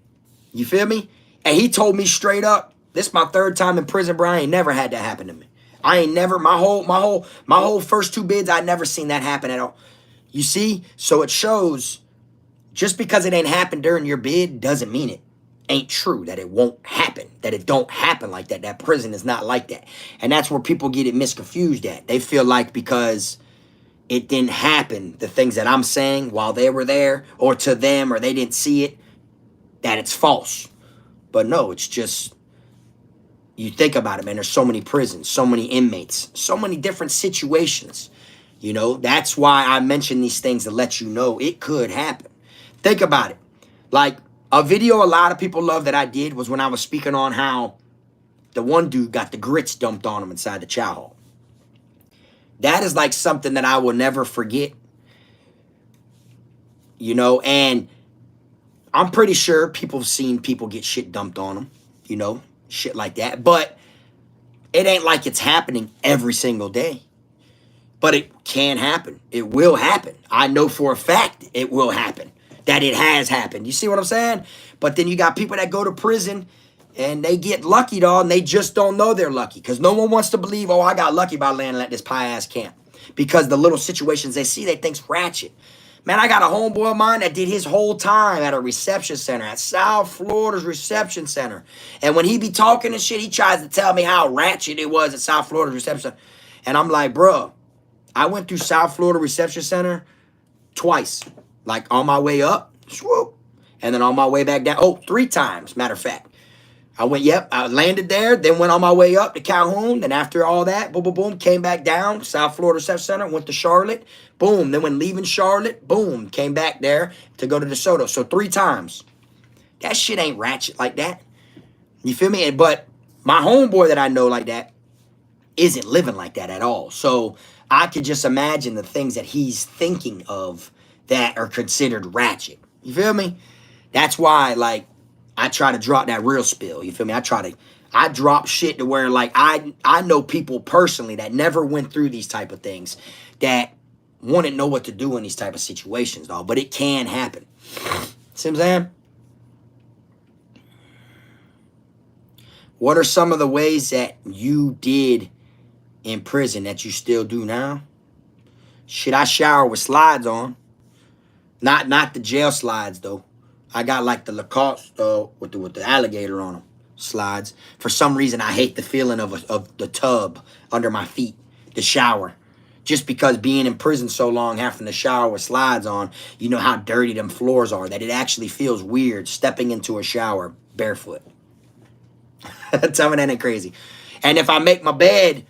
You feel me? And he told me straight up, this is my third time in prison, bro. I ain't never had that happen to me. I ain't never, my whole first two bids, I never seen that happen at all. You see? So it shows just because it ain't happened during your bid doesn't mean it ain't true, that it won't happen, that it don't happen like that. That prison is not like that. And that's where people get it misconfused at. They feel like because it didn't happen, the things that I'm saying while they were there or to them or they didn't see it, that it's false. But no, it's just, you think about it, man, there's so many prisons, so many inmates, so many different situations. You know, that's why I mention these things to let you know it could happen. Think about it. Like, a video a lot of people love that I did was when I was speaking on how the one dude got the grits dumped on him inside the chow hall. That is like something that I will never forget. You know, and I'm pretty sure people have seen people get shit dumped on them. You know, shit like that. But it ain't like it's happening every single day. But it can happen. It will happen. I know for a fact it will happen. That it has happened. You see what I'm saying? But then you got people that go to prison and they get lucky, dog, and they just don't know they're lucky. Because no one wants to believe, oh, I got lucky by landing at this pie-ass camp. Because the little situations they see, they think's ratchet. Man, I got a homeboy of mine that did his whole time at a reception center, at South Florida's reception center. And when he be talking and shit, he tries to tell me how ratchet it was at South Florida's reception center. And I'm like, bro, I went through South Florida Reception Center twice. Like on my way up, swoop, and then on my way back down. Oh, 3 times, matter of fact. I landed there, then went on my way up to Calhoun. Then after all that, boom, boom, boom, came back down, South Florida Reception Center, went to Charlotte, boom. Then when leaving Charlotte, boom, came back there to go to DeSoto. So 3 times. That shit ain't ratchet like that. You feel me? But my homeboy that I know like that isn't living like that at all. So I could just imagine the things that he's thinking of that are considered ratchet. You feel me? That's why, like, I try to drop that real spill. You feel me? I drop shit to where, like, I know people personally that never went through these type of things that wouldn't know what to do in these type of situations, dog. But it can happen. See what I'm saying? What are some of the ways that you did in prison that you still do now? Shit, I shower with slides on. Not the jail slides though. I got like the Lacoste with the alligator on them slides. For some reason, I hate the feeling of the tub under my feet, the shower. Just because being in prison so long, having to shower with slides on, you know how dirty them floors are, that it actually feels weird stepping into a shower barefoot. Tell me that ain't crazy. And if I make my bed,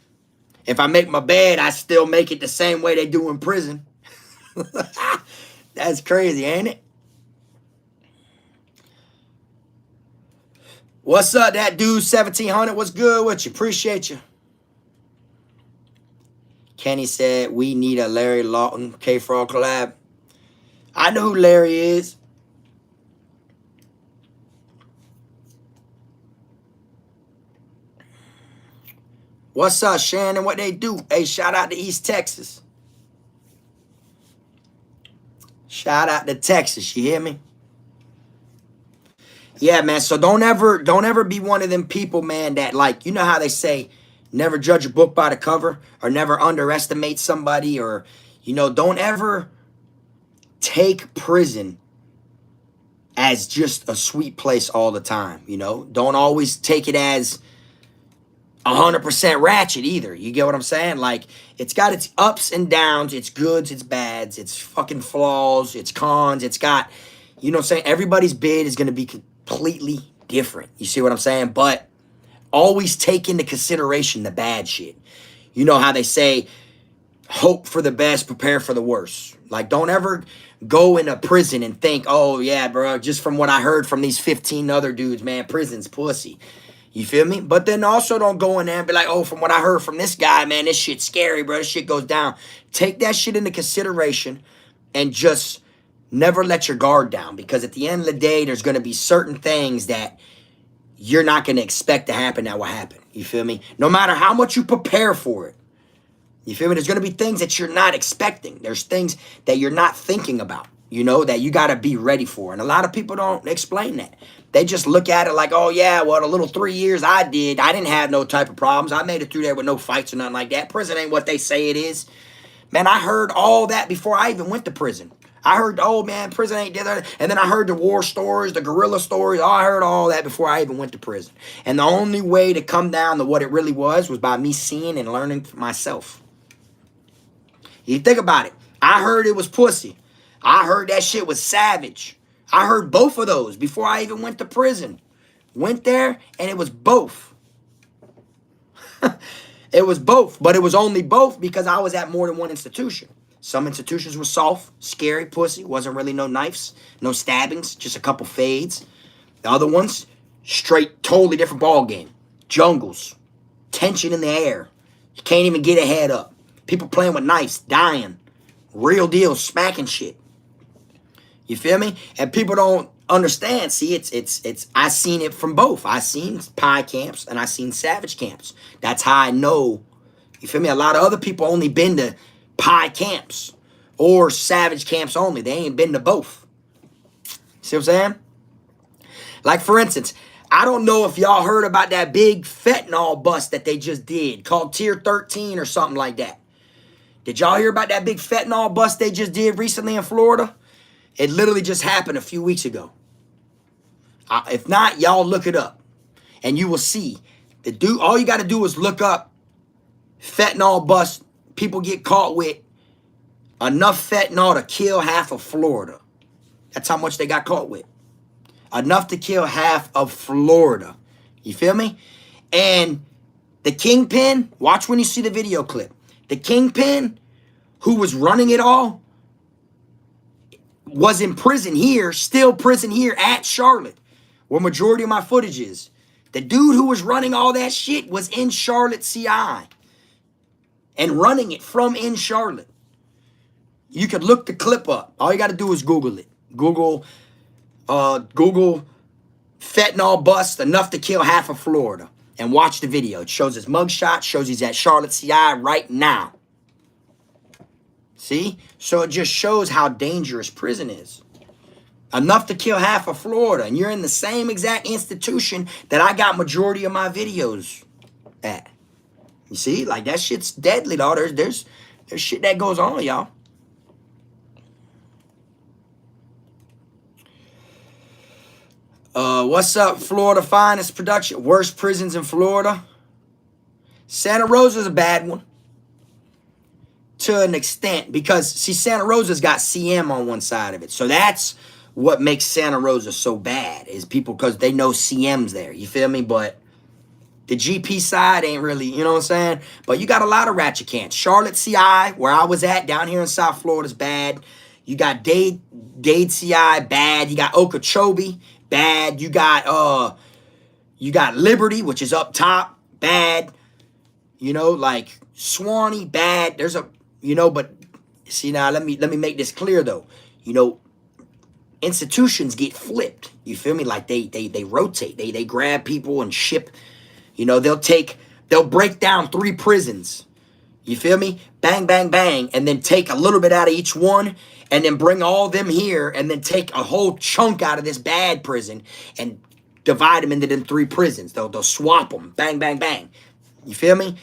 I still make it the same way they do in prison. That's crazy, ain't it? What's up, that dude 1700? What's good with you? Appreciate you. Kenny said, we need a Larry Lawton Kfrog collab. I know who Larry is. What's up, Shannon? What they do? Hey, shout out to East Texas. Shout out to Texas. You hear me? Yeah, man. So don't ever be one of them people, man, that, like, you know how they say, never judge a book by the cover, or never underestimate somebody, or, you know, don't ever take prison as just a sweet place all the time. You know, don't always take it as 100% ratchet either. You get what I'm saying? Like, it's got its ups and downs, its goods, its bads, its fucking flaws, its cons. It's got, you know what I'm saying? Everybody's bid is going to be completely different. You see what I'm saying? But always take into consideration the bad shit. You know how they say, hope for the best, prepare for the worst. Like, don't ever go into prison and think, oh, yeah, bro, just from what I heard from these 15 other dudes, man, prison's pussy. You feel me? But then also don't go in there and be like, oh, from what I heard from this guy, man, this shit's scary, bro. This shit goes down. Take that shit into consideration and just never let your guard down. Because at the end of the day, there's going to be certain things that you're not going to expect to happen that will happen. You feel me? No matter how much you prepare for it. You feel me? There's going to be things that you're not expecting. There's things that you're not thinking about, you know, that you got to be ready for. And a lot of people don't explain that. They just look at it like, oh, yeah, well, the little 3 years I didn't have no type of problems. I made it through there with no fights or nothing like that. Prison ain't what they say it is. Man, I heard all that before I even went to prison. I heard, oh, man, prison ain't that. And then I heard the war stories, the guerrilla stories. Oh, I heard all that before I even went to prison. And the only way to come down to what it really was by me seeing and learning for myself. You think about it. I heard it was pussy. I heard that shit was savage. I heard both of those before I even went to prison. Went there, and it was both. It was both, but it was only both because I was at more than one institution. Some institutions were soft, scary, pussy. Wasn't really no knives, no stabbings, just a couple fades. The other ones, straight, totally different ball game. Jungles, tension in the air. You can't even get a head up. People playing with knives, dying. Real deal, smacking shit. You feel me? And people don't understand. See, it's. I seen it from both. I seen pie camps and I seen savage camps. That's how I know. You feel me? A lot of other people only been to pie camps or savage camps only. They ain't been to both. See what I'm saying? Like, for instance, I don't know if y'all heard about that big fentanyl bust that they just did called Tier 13 or something like that. Did y'all hear about that big fentanyl bust they just did recently in Florida? It literally just happened a few weeks ago. If not, y'all look it up. And you will see. All you got to do is look up fentanyl bust. People get caught with enough fentanyl to kill half of Florida. That's how much they got caught with. Enough to kill half of Florida. You feel me? And the kingpin, watch when you see the video clip. The kingpin who was running it all was in prison here, still prison here at Charlotte, where majority of my footage is. The dude who was running all that shit was in Charlotte CI and running it from in Charlotte. You could look the clip up. All you got to do is Google it. Google fentanyl bust enough to kill half of Florida and watch the video. It shows his mugshot, shows he's at Charlotte CI right now. See? So it just shows how dangerous prison is. Enough to kill half of Florida. And you're in the same exact institution that I got majority of my videos at. You see? Like, that shit's deadly, though. There's shit that goes on, y'all. What's up, Florida Finest Production? Worst prisons in Florida. Santa Rosa's a bad one. To an extent. Because, see, Santa Rosa's got CM on one side of it. So that's what makes Santa Rosa so bad. Is people, because they know CM's there. You feel me? But the GP side ain't really, you know what I'm saying? But you got a lot of ratchet camps. Charlotte CI, where I was at, down here in South Florida, is bad. You got Dade CI, bad. You got Okeechobee, bad. You got Liberty, which is up top, bad. You know, like Swanee, bad. There's a, you know, but see, now let me make this clear though. You know, institutions get flipped. You feel me? Like they rotate. They grab people and ship. You know, they'll break down 3 prisons. You feel me? Bang, bang, bang, and then take a little bit out of each one, and then bring all them here, and then take a whole chunk out of this bad prison and divide them into them 3 prisons. They'll swap them. Bang, bang, bang. You feel me?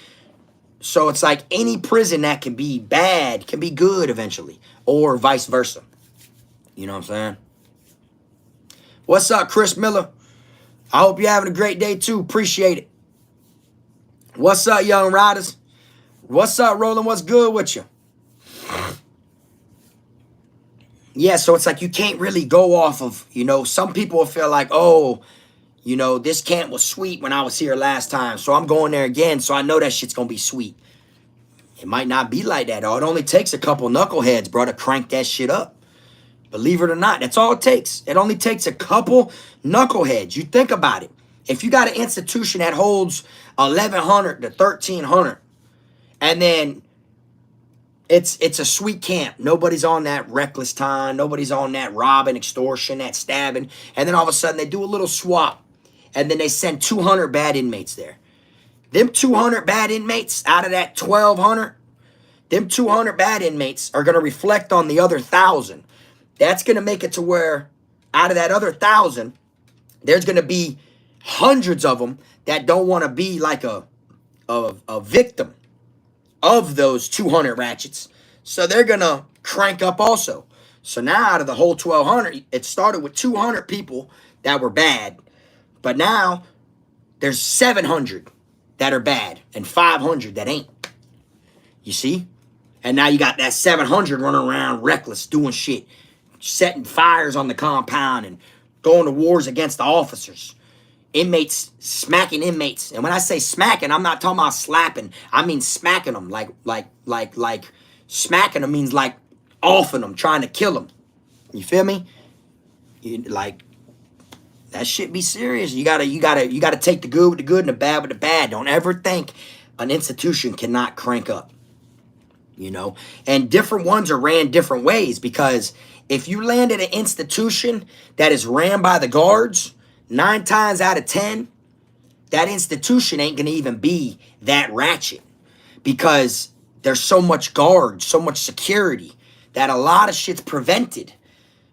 So it's like any prison that can be bad can be good eventually, or vice versa. You know what I'm saying? What's up, Chris Miller? I hope you're having a great day too. Appreciate it. What's up, young riders? What's up, Roland? What's good with you? Yeah, so it's like you can't really go off of, you know, some people feel like, oh, you know, this camp was sweet when I was here last time, so I'm going there again, so I know that shit's going to be sweet. It might not be like that, though. It only takes a couple knuckleheads, bro, to crank that shit up. Believe it or not, that's all it takes. It only takes a couple knuckleheads. You think about it. If you got an institution that holds 1,100 to 1,300, and then it's a sweet camp. Nobody's on that reckless time. Nobody's on that robbing, extortion, that stabbing. And then all of a sudden they do a little swap. And then they send 200 bad inmates there. Them 200 bad inmates out of that 1,200, them 200 bad inmates are going to reflect on the other 1,000. That's going to make it to where out of that other 1,000, there's going to be hundreds of them that don't want to be like a victim of those 200 ratchets. So they're going to crank up also. So now out of the whole 1,200, it started with 200 people that were bad. But now there's 700 that are bad and 500 that ain't. You see? And now you got that 700 running around reckless, doing shit, setting fires on the compound and going to wars against the officers. inmates smacking inmates. And when I say smacking, I'm not talking about slapping. I mean smacking them. Like smacking them means like offing them, trying to kill them. You feel me? Like, that shit be serious. You gotta take the good with the good and the bad with the bad. Don't ever think an institution cannot crank up. You know? And different ones are ran different ways, because if you land at an institution that is ran by the guards, 9 times out of 10, that institution ain't gonna even be that ratchet, because there's so much guards, so much security, that a lot of shit's prevented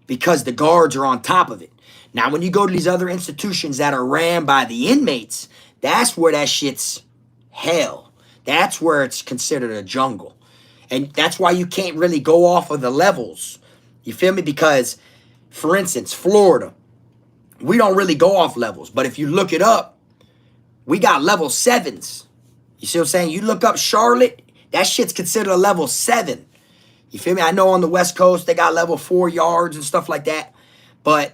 because the guards are on top of it. Now, when you go to these other institutions that are ran by the inmates, that's where that shit's hell. That's where it's considered a jungle. And that's why you can't really go off of the levels. You feel me? Because, for instance, Florida, we don't really go off levels. But if you look it up, we got level 7s. You see what I'm saying? You look up Charlotte, that shit's considered a level 7. You feel me? I know on the West Coast, they got level 4 yards and stuff like that. But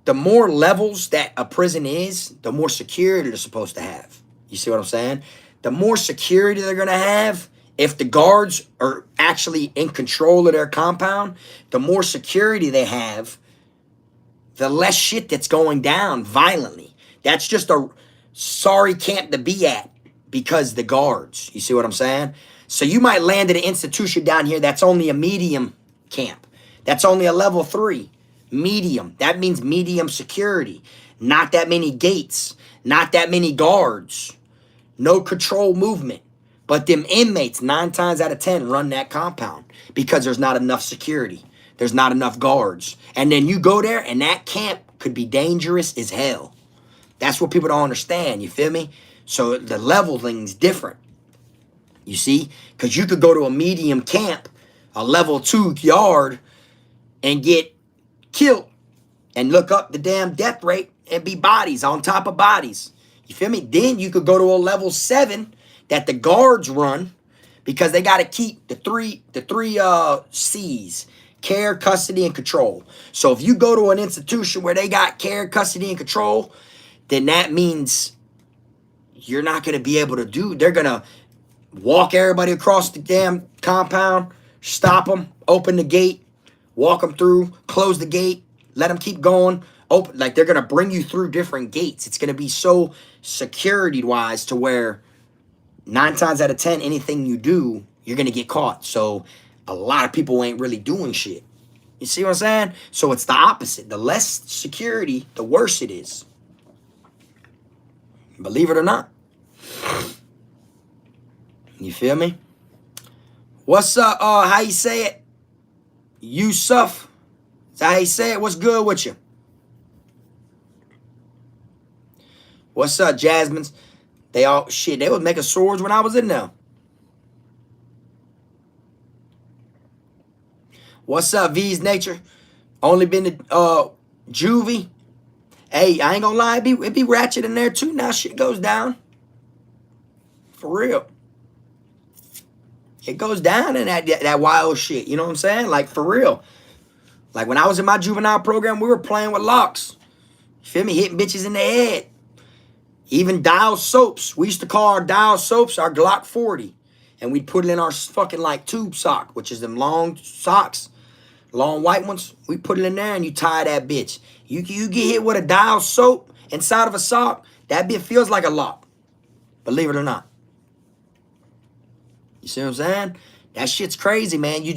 the more levels that a prison is, the more security they're supposed to have. You see what I'm saying? The more security they're going to have, if the guards are actually in control of their compound, the more security they have, the less shit that's going down violently. That's just a sorry camp to be at, because the guards. You see what I'm saying? So you might land at an institution down here that's only a medium camp. That's only a level 3. Medium. That means medium security. Not that many gates. Not that many guards. No control movement. But them inmates, 9 times out of 10, run that compound because there's not enough security. There's not enough guards. And then you go there and that camp could be dangerous as hell. That's what people don't understand. You feel me? So the leveling's different. You see? Because you could go to a medium camp, a level 2 yard, and get killed and look up the damn death rate and be bodies on top of bodies. You feel me? Then you could go to a level 7 that the guards run, because they got to keep the three C's: care, custody, and control. So if you go to an institution where they got care, custody, and control, then that means you're not going to be able to do. They're going to walk everybody across the damn compound, stop them, open the gate, walk them through, close the gate, let them keep going. Open, like they're going to bring you through different gates. It's going to be so security-wise to where 9 times out of 10, anything you do, you're going to get caught. So a lot of people ain't really doing shit. You see what I'm saying? So it's the opposite. The less security, the worse it is. Believe it or not. You feel me? What's up? How you say it? Yusuf. Is that how you say it? What's good with you? What's up, Jasmine's? They was making swords when I was in there. What's up, V's Nature? Only been to Juvie. Hey, I ain't gonna lie, it be ratchet in there too. Now shit goes down. For real. It goes down in that wild shit. You know what I'm saying? Like, for real. Like, when I was in my juvenile program, we were playing with locks. You feel me? Hitting bitches in the head. Even dial soaps. We used to call our dial soaps our Glock 40. And we'd put it in our fucking, like, tube sock, which is them long socks. Long white ones. We put it in there and you tie that bitch. You get hit with a dial soap inside of a sock, that bitch feels like a lock. Believe it or not. You see what I'm saying? That shit's crazy, man. You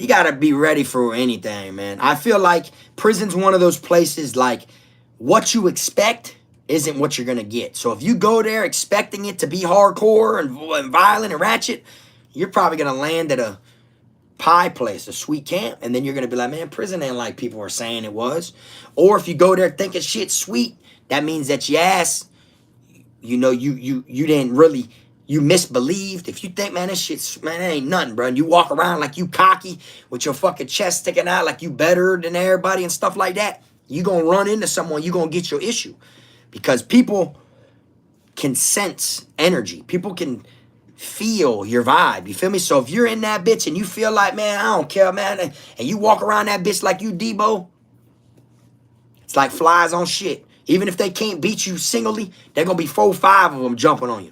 gotta be ready for anything, man. I feel like prison's one of those places, like, what you expect isn't what you're gonna get. So if you go there expecting it to be hardcore and violent and ratchet, you're probably gonna land at a pie place, a sweet camp, and then you're gonna be like, man, prison ain't like people are saying it was. Or if you go there thinking shit's sweet, that means that your ass, you know, you didn't really, you misbelieved. If you think, man, this shit's, man, it ain't nothing, bro, and you walk around like you cocky with your fucking chest sticking out like you better than everybody and stuff like that, you gonna run into someone, you gonna get your issue. Because people can sense energy. People can feel your vibe. You feel me? So if you're in that bitch and you feel like, man, I don't care, man, and you walk around that bitch like you Debo, it's like flies on shit. Even if they can't beat you singly, they're going to be 4 or 5 of them jumping on you.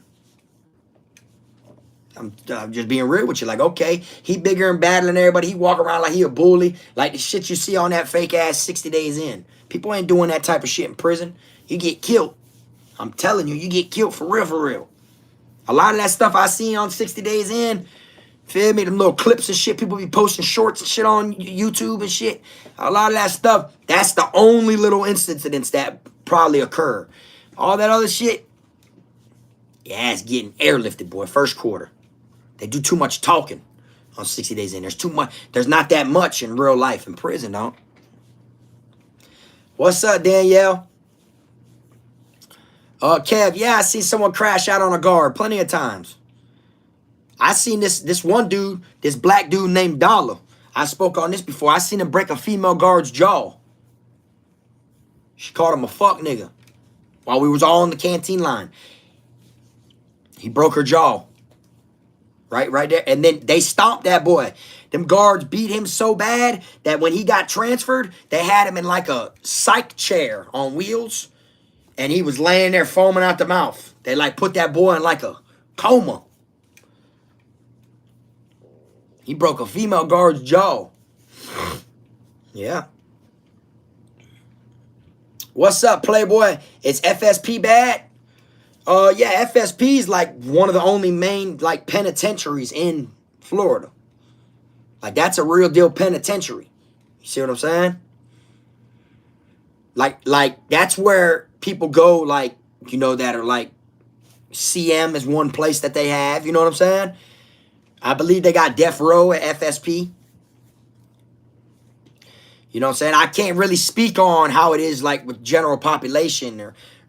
I'm just being real with you. Like, okay, he bigger and badder than everybody. He walk around like he a bully. Like the shit you see on that fake ass 60 Days In. People ain't doing that type of shit in prison. You get killed. I'm telling you, you get killed for real, for real. A lot of that stuff I see on 60 Days In, feel me? Them little clips and shit. People be posting shorts and shit on YouTube and shit. A lot of that stuff, that's the only little incidents that probably occur. All that other shit, yeah, it's getting airlifted, boy. First quarter. They do too much talking on 60 Days In. There's too much. There's not that much in real life in prison, don't. What's up, Danielle? Kev, yeah, I seen someone crash out on a guard plenty of times. I seen this one dude, this black dude named Dollar. I spoke on this before. I seen him break a female guard's jaw. She called him a fuck nigga while we was all in the canteen line. He broke her jaw. Right there. And then they stomped that boy. Them guards beat him so bad that when he got transferred, they had him in like a psych chair on wheels. And he was laying there foaming out the mouth. They like put that boy in like a coma. He broke a female guard's jaw. Yeah. What's up, Playboy? It's FSP bad? Yeah, FSP is like one of the only main like penitentiaries in Florida. Like that's a real deal penitentiary. You see what I'm saying? Like that's where people go, like, you know, that are like CM is one place that they have, you know what I'm saying? I believe they got death row at FSP. You know what I'm saying? I can't really speak on how it is like with general population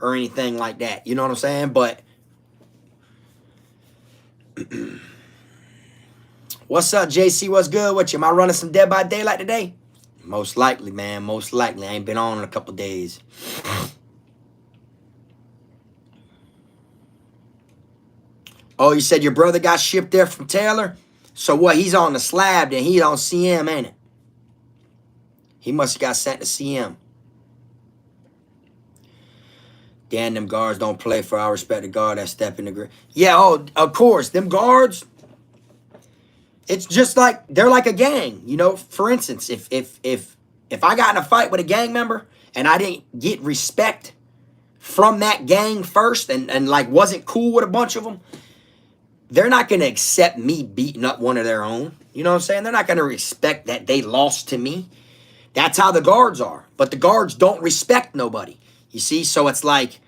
or anything like that. You know what I'm saying? But what's up, JC? What's good with you? Am I running some Dead by Daylight today? Most likely, man. Most likely. I ain't been on in a couple days. Oh, you said your brother got shipped there from Taylor? So what? He's on the slab, then he don't see him, ain't it? He must have got sent to CM. Damn, them guards don't play for our respect the guard that step in the grave. Yeah, oh, of course. Them guards, it's just like, they're like a gang. You know, for instance, if I got in a fight with a gang member and I didn't get respect from that gang first and like wasn't cool with a bunch of them, they're not going to accept me beating up one of their own. You know what I'm saying? They're not going to respect that they lost to me. That's how the guards are. But the guards don't respect nobody. You see? So it's like,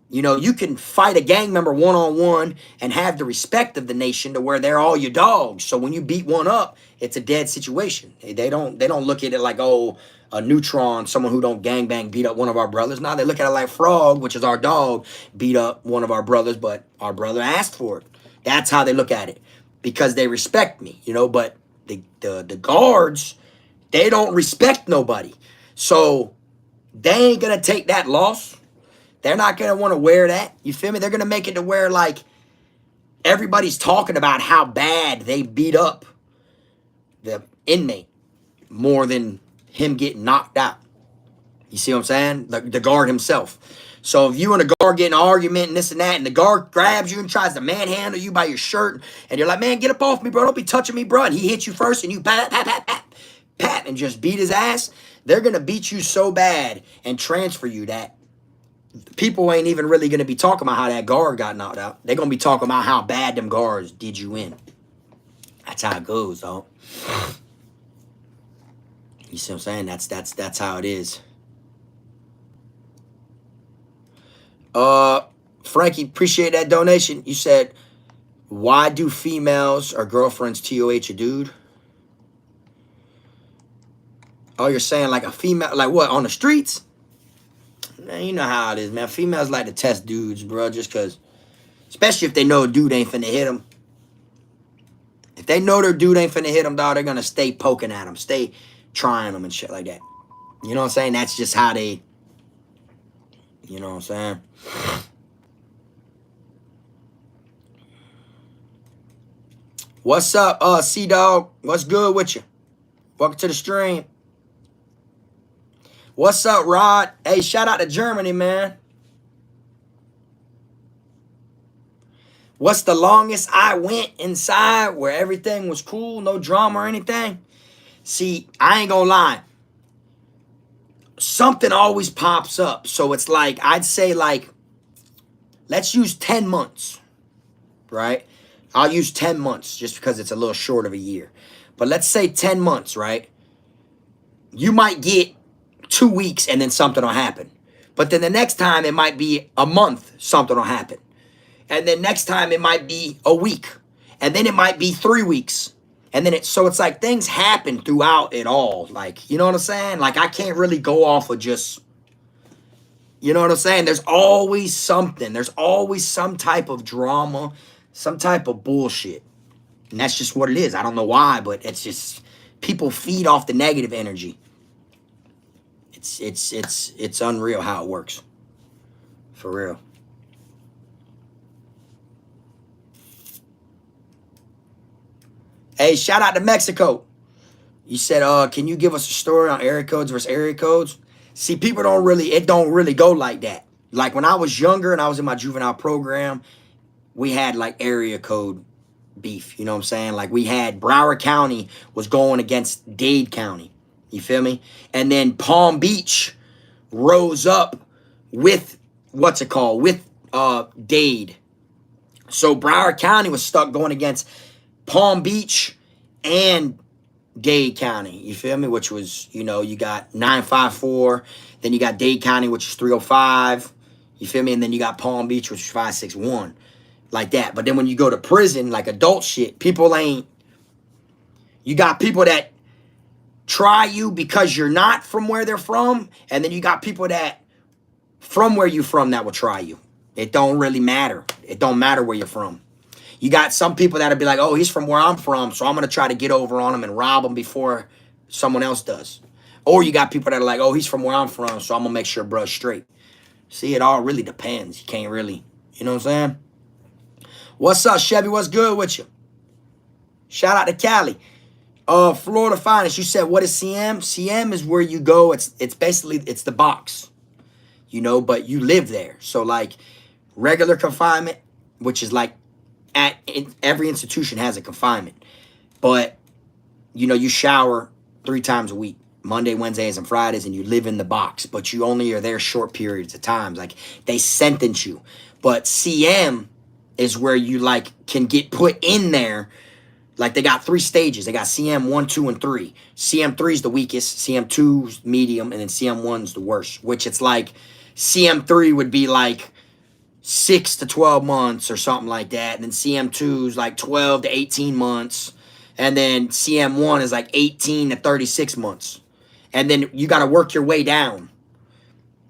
you know, you can fight a gang member one-on-one and have the respect of the nation to where they're all your dogs. So when you beat one up, it's a dead situation. They don't look at it like, oh, a neutron, someone who don't gangbang beat up one of our brothers. No, they look at it like Frog, which is our dog, beat up one of our brothers, but our brother asked for it. That's how they look at it. Because they respect me, you know, but the guards, they don't respect nobody. So they ain't going to take that loss. They're not going to want to wear that. You feel me? They're going to make it to where, like, everybody's talking about how bad they beat up the inmate more than him getting knocked out. You see what I'm saying? The guard himself. So if you and a guard get in an argument and this and that, and the guard grabs you and tries to manhandle you by your shirt, and you're like, man, get up off me, bro. Don't be touching me, bro. And he hits you first, and you pat, pat, pat, pat, pat, and just beat his ass. They're going to beat you so bad and transfer you that people ain't even really going to be talking about how that guard got knocked out. They're going to be talking about how bad them guards did you in. That's how it goes, though. You see what I'm saying? That's how it is. Frankie, appreciate that donation. You said, why do females or girlfriends TOH a dude? Oh, you're saying like a female, like what, on the streets? Man, you know how it is, man. Females like to test dudes, bro, just because, especially if they know a dude ain't finna hit them. If they know their dude ain't finna hit them, dog, they're gonna stay poking at them, stay trying them and shit like that. You know what I'm saying? That's just how they, you know what I'm saying? What's up, C-Dog? What's good with you? Welcome to the stream. What's up, Rod? Hey, shout out to Germany, man. What's the longest I went inside where everything was cool, no drama or anything? See, I ain't gonna lie. Something always pops up. So it's like, I'd say like, let's use 10 months, right? I'll use 10 months just because it's a little short of a year. But let's say 10 months, right? You might get 2 weeks and then something will happen. But then the next time it might be a month, something will happen. And then next time it might be a week. And then it might be 3 weeks. And then so it's like things happen throughout it all. Like, you know what I'm saying? Like I can't really go off of just, you know what I'm saying? There's always something. There's always some type of drama, some type of bullshit. And that's just what it is. I don't know why, but it's just people feed off the negative energy. It's unreal how it works. For real. Hey, shout out to Mexico. You said, can you give us a story on area codes versus area codes? See, people it don't really go like that. Like when I was younger and I was in my juvenile program, we had like area code beef. You know what I'm saying? Like we had Broward County was going against Dade County. You feel me? And then Palm Beach rose up with, what's it called? With Dade. So Broward County was stuck going against Palm Beach and Dade County, you feel me? Which was, you know, you got 954, then you got Dade County, which is 305, you feel me? And then you got Palm Beach, which is 561, like that. But then when you go to prison, like adult shit, people ain't, you got people that try you because you're not from where they're from, and then you got people that from where you from that will try you. It don't really matter. It don't matter where you're from. You got some people that'll be like, oh, he's from where I'm from, so I'm going to try to get over on him and rob him before someone else does. Or you got people that are like, oh, he's from where I'm from, so I'm going to make sure bruh's straight. See, it all really depends. You can't really, you know what I'm saying? What's up, Chevy? What's good with you? Shout out to Cali. Florida Finest, you said, what is CM? CM is where you go. It's basically, it's the box, you know, but you live there. So like regular confinement, which is like, every institution has a confinement, but you know you shower 3 times a week, Monday, Wednesdays, and Fridays, and you live in the box, but you only are there short periods of time. Like they sentence you. But CM is where you like can get put in there. Like they got 3 stages. They got CM 1, 2, and 3. CM 3 is the weakest, CM 2 is medium, and then CM 1 is the worst. Which it's like CM 3 would be like 6 to 12 months or something like that. And then CM2 is like 12 to 18 months. And then CM1 is like 18 to 36 months. And then you got to work your way down.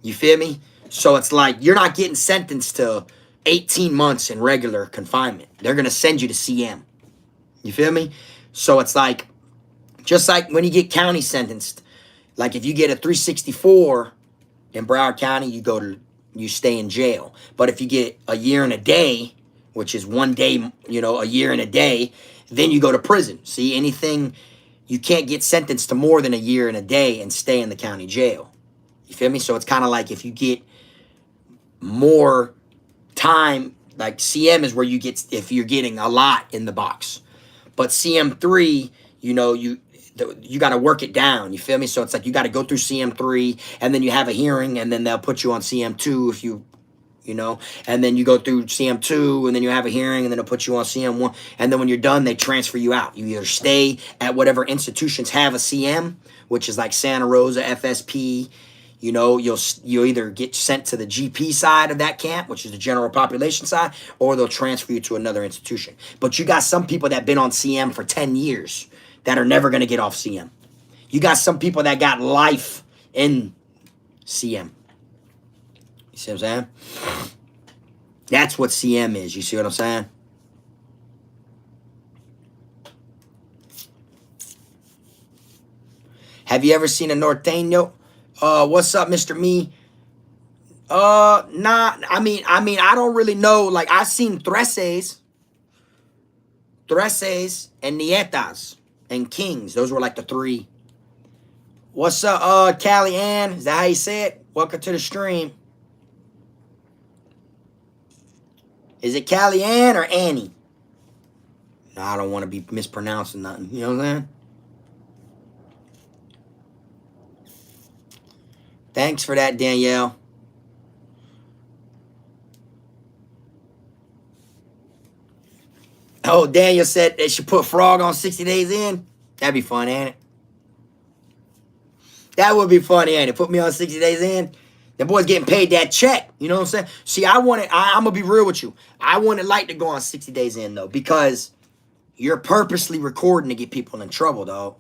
You feel me? So it's like you're not getting sentenced to 18 months in regular confinement. They're going to send you to CM. You feel me? So it's like, just like when you get county sentenced, like if you get a 364 in Broward County, you stay in jail. But if you get a year and a day, which is 1 day, you know, a year and a day, then you go to prison. See, anything, you can't get sentenced to more than a year and a day and stay in the county jail. You feel me? So it's kind of like if you get more time, like CM is where you get, if you're getting a lot in the box. But CM3, you know, you got to work it down. You feel me? So it's like you got to go through CM3 and then you have a hearing and then they'll put you on CM2 if you know, and then you go through CM2 and then you have a hearing and then they'll put you on CM1. And then when you're done, they transfer you out. You either stay at whatever institutions have a CM, which is like Santa Rosa, FSP. You know, you'll either get sent to the GP side of that camp, which is the general population side, or they'll transfer you to another institution. But you got some people that have been on CM for 10 years that are never going to get off CM. You got some people that got life in CM. You see what I'm saying? That's what CM is. You see what I'm saying? Have you ever seen a norteño? What's up, Mr. Me? Nah, I mean, I don't really know. Like, I've seen treses and nietas and kings. Those were like the 3 What's up, Callie Ann? Is that how you say it? Welcome to the stream. Is it Callie Ann or Annie? No, I don't want to be mispronouncing nothing. You know what I'm saying? Thanks for that, Danielle. Oh, Daniel said they should put Frog on 60 Days In. That'd be fun, ain't it? That would be funny, ain't it? Put me on 60 Days In. The boy's getting paid that check. You know what I'm saying? See, I'm going to be real with you. I wouldn't like to go on 60 Days In, though, because you're purposely recording to get people in trouble, dog.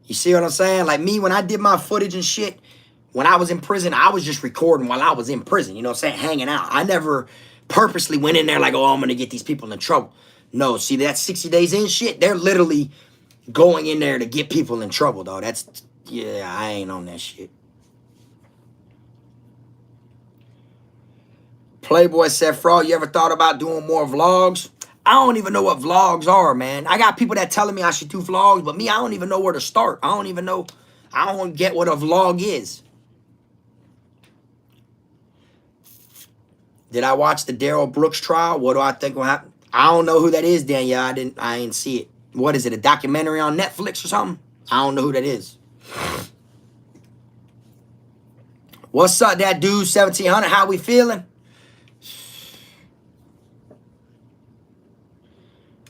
You see what I'm saying? Like me, when I did my footage and shit, when I was in prison, I was just recording while I was in prison. You know what I'm saying? Hanging out. I never purposely went in there like, oh, I'm going to get these people in trouble. No, see, that 60 Days In shit, they're literally going in there to get people in trouble, dog. That's, yeah, I ain't on that shit. Playboy said, Frog, you ever thought about doing more vlogs? I don't even know what vlogs are, man. I got people that telling me I should do vlogs, but me, I don't even know where to start. I don't even know. I don't get what a vlog is. Did I watch the Daryl Brooks trial? What do I think will happen? I don't know who that is, Danielle. I didn't see it. What is it, a documentary on Netflix or something? I don't know who that is. What's up, that dude, 1700? How we feeling?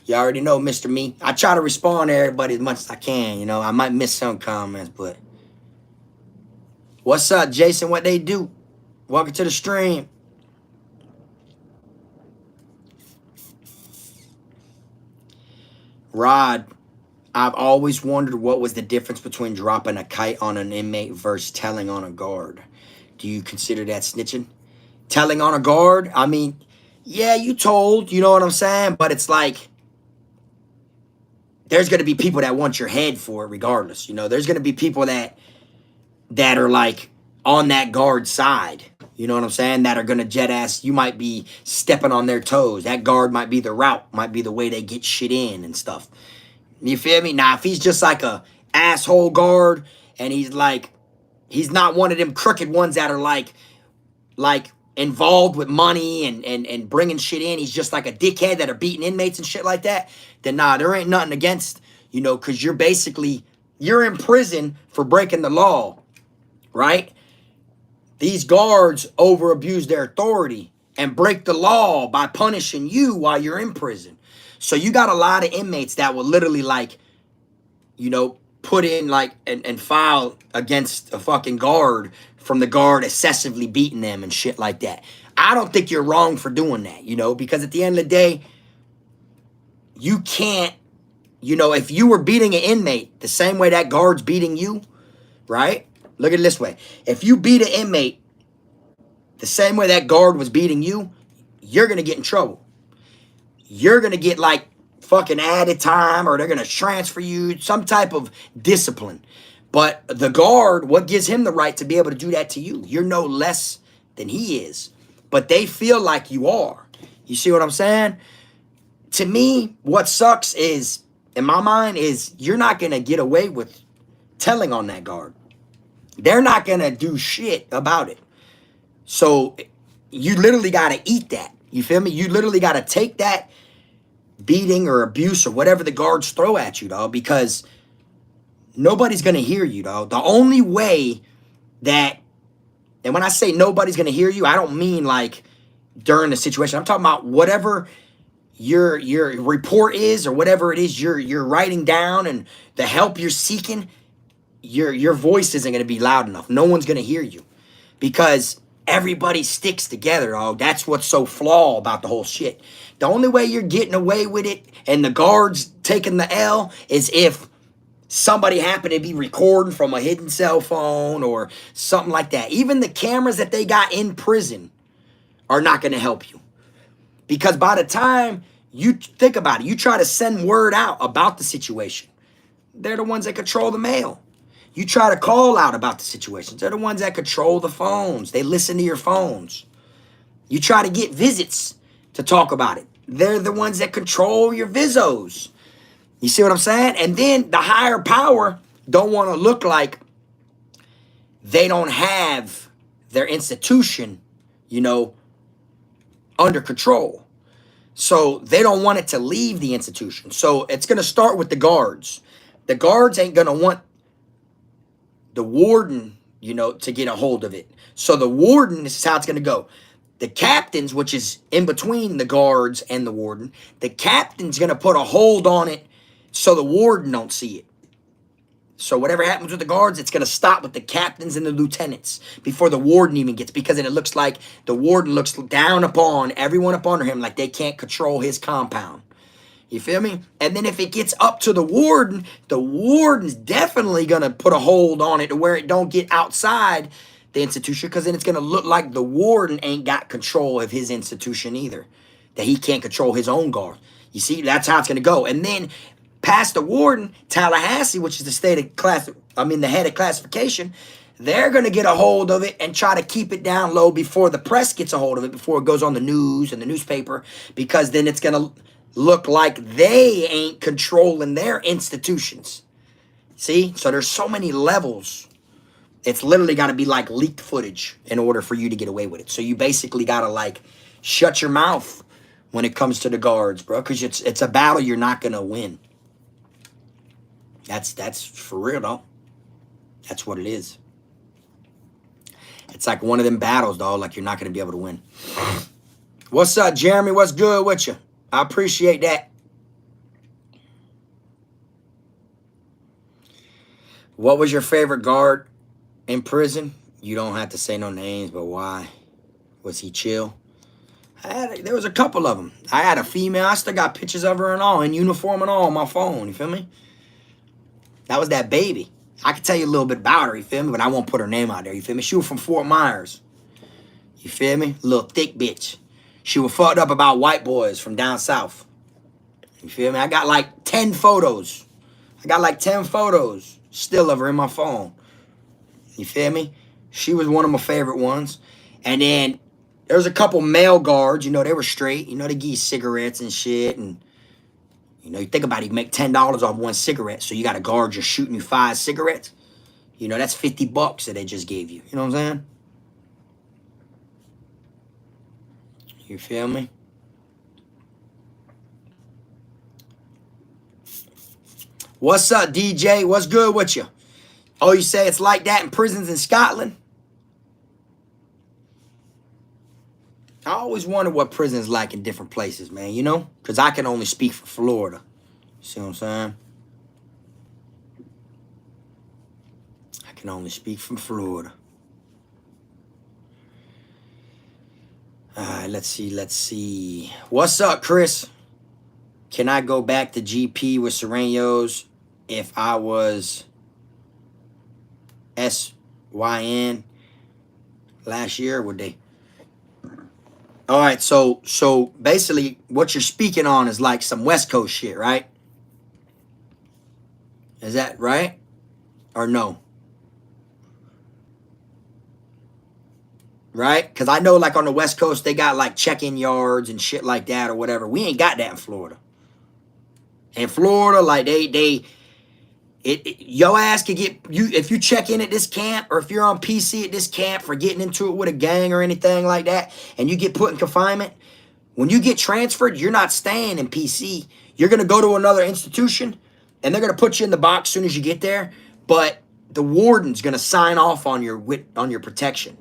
You already know, Mr. Me. I try to respond to everybody as much as I can. You know, I might miss some comments, but... What's up, Jason? What they do? Welcome to the stream. Rod, I've always wondered what was the difference between dropping a kite on an inmate versus telling on a guard. Do you consider that snitching? Telling on a guard? I mean, yeah, you told, you know what I'm saying? But it's like, there's going to be people that want your head for it regardless. You know, there's going to be people that are like on that guard side. You know what I'm saying? That are going to jet ass. You might be stepping on their toes. That guard might be the route, might be the way they get shit in and stuff. You feel me? Now, if he's just like a asshole guard and he's like, he's not one of them crooked ones that are like involved with money and bringing shit in. He's just like a dickhead that are beating inmates and shit like that. Then nah, there ain't nothing against, you know, because you're in prison for breaking the law, right? These guards over abuse their authority and break the law by punishing you while you're in prison. So you got a lot of inmates that will literally like, you know, put in like and file against a fucking guard from the guard excessively beating them and shit like that. I don't think you're wrong for doing that, you know, because at the end of the day, you can't, you know, if you were beating an inmate the same way that guard's beating you, right? Look at it this way. If you beat an inmate the same way that guard was beating you, you're going to get in trouble. You're going to get like fucking added time, or they're going to transfer you, some type of discipline. But the guard, what gives him the right to be able to do that to you? You're no less than he is. But they feel like you are. You see what I'm saying? To me, what sucks is, in my mind, is you're not going to get away with telling on that guard. They're not going to do shit about it. So you literally got to eat that. You feel me? You literally got to take that beating or abuse or whatever the guards throw at you, dog, because nobody's going to hear you, dog. The only way that, and when I say nobody's going to hear you, I don't mean like during the situation. I'm talking about whatever your report is or whatever it is you're writing down and the help you're seeking, your voice isn't going to be loud enough. No one's going to hear you because everybody sticks together, dog. That's what's so flawed about the whole shit. The only way you're getting away with it and the guards taking the L is if somebody happened to be recording from a hidden cell phone or something like that. Even the cameras that they got in prison are not going to help you. Because by the time you think about it, you try to send word out about the situation, they're the ones that control the mail. You try to call out about the situations, they're the ones that control the phones. They listen to your phones. You try to get visits to talk about it. They're the ones that control your visos. You see what I'm saying? And then the higher power don't want to look like they don't have their institution, you know, under control. So they don't want it to leave the institution. So it's going to start with the guards. The guards ain't going to want the warden, you know, to get a hold of it. So the warden, this is how it's going to go. The captains, which is in between the guards and the warden, the captain's going to put a hold on it so the warden don't see it. So whatever happens with the guards, it's going to stop with the captains and the lieutenants before the warden even gets, because then it looks like the warden looks down upon everyone up under him, like they can't control his compound. You feel me? And then if it gets up to the warden's definitely going to put a hold on it to where it don't get outside the institution, because then it's going to look like the warden ain't got control of his institution either, that he can't control his own guard. You see, that's how it's going to go. And then past the warden, Tallahassee, which is the head of classification, they're going to get a hold of it and try to keep it down low before the press gets a hold of it, before it goes on the news and the newspaper, because then it's going to look like they ain't controlling their institutions. See? So there's so many levels. It's literally got to be like leaked footage in order for you to get away with it. So you basically got to like shut your mouth when it comes to the guards, bro, because it's a battle you're not going to win. That's for real, though. That's what it is. It's like one of them battles, dog, like you're not going to be able to win. What's up, Jeremy? What's good with you? I appreciate that. What was your favorite guard in prison? You don't have to say no names, but why? Was he chill? There was a couple of them. I had a female. I still got pictures of her and all, in uniform and all on my phone. You feel me? That was that baby. I can tell you a little bit about her, you feel me? But I won't put her name out there, you feel me? She was from Fort Myers. You feel me? Little thick bitch. She was fucked up about white boys from down south. You feel me? I got like 10 photos. I got like 10 photos still of her in my phone. You feel me? She was one of my favorite ones. And then there was a couple male guards, you know, they were straight. You know, they give you cigarettes and shit, and you know, you think about it, you make $10 off one cigarette, so you got a guard just shooting you 5 cigarettes. You know, that's $50 that they just gave you. You know what I'm saying? You feel me? What's up, DJ? What's good with you? Oh, you say it's like that in prisons in Scotland? I always wonder what prison's like in different places, man, you know? Because I can only speak for Florida. You see what I'm saying? I can only speak from Florida. All right, let's see. What's up, Chris? Can I go back to GP with Serenos if I was SYN last year? Would they? All right, so basically what you're speaking on is like some West Coast shit, right? Is that right? Or no? Right? Because I know like on the West Coast, they got like check-in yards and shit like that or whatever. We ain't got that in Florida. In Florida, like your ass could get, if you check in at this camp, or if you're on PC at this camp for getting into it with a gang or anything like that, and you get put in confinement, when you get transferred, you're not staying in PC. You're going to go to another institution, and they're going to put you in the box as soon as you get there, but the warden's going to sign off on your protection,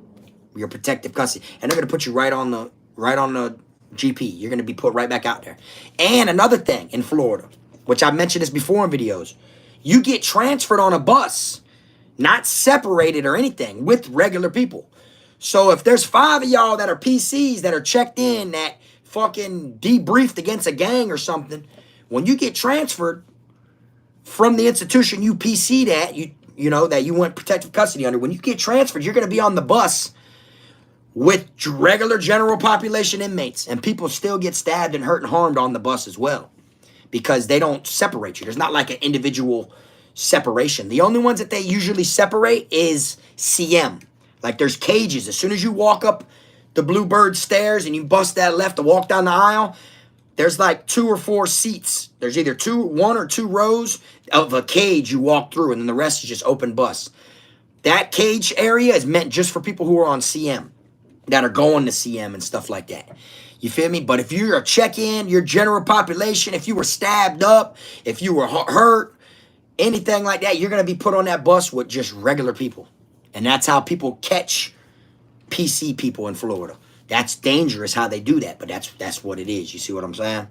your protective custody, and they're going to put you right on the GP. You're going to be put right back out there. And another thing in Florida, which I mentioned this before in videos, you get transferred on a bus, not separated or anything, with regular people. So if there's 5 of y'all that are PCs that are checked in, that fucking debriefed against a gang or something, when you get transferred from the institution you PC'd at, you know, that you want protective custody under, when you get transferred, you're going to be on the bus with regular general population inmates, and people still get stabbed and hurt and harmed on the bus as well, because they don't separate you. There's not like an individual separation. The only ones that they usually separate is CM. Like there's cages. As soon as you walk up the Bluebird stairs and you bust that left to walk down the aisle, there's like 2 or 4 seats. There's either 1 or 2 rows of a cage you walk through, and then the rest is just open bus. That cage area is meant just for people who are on CM, that are going to CM and stuff like that. You feel me? But if you're a check-in, your general population, if you were stabbed up, if you were hurt, anything like that, you're going to be put on that bus with just regular people. And that's how people catch PC people in Florida. That's dangerous how they do that, but that's what it is. You see what I'm saying?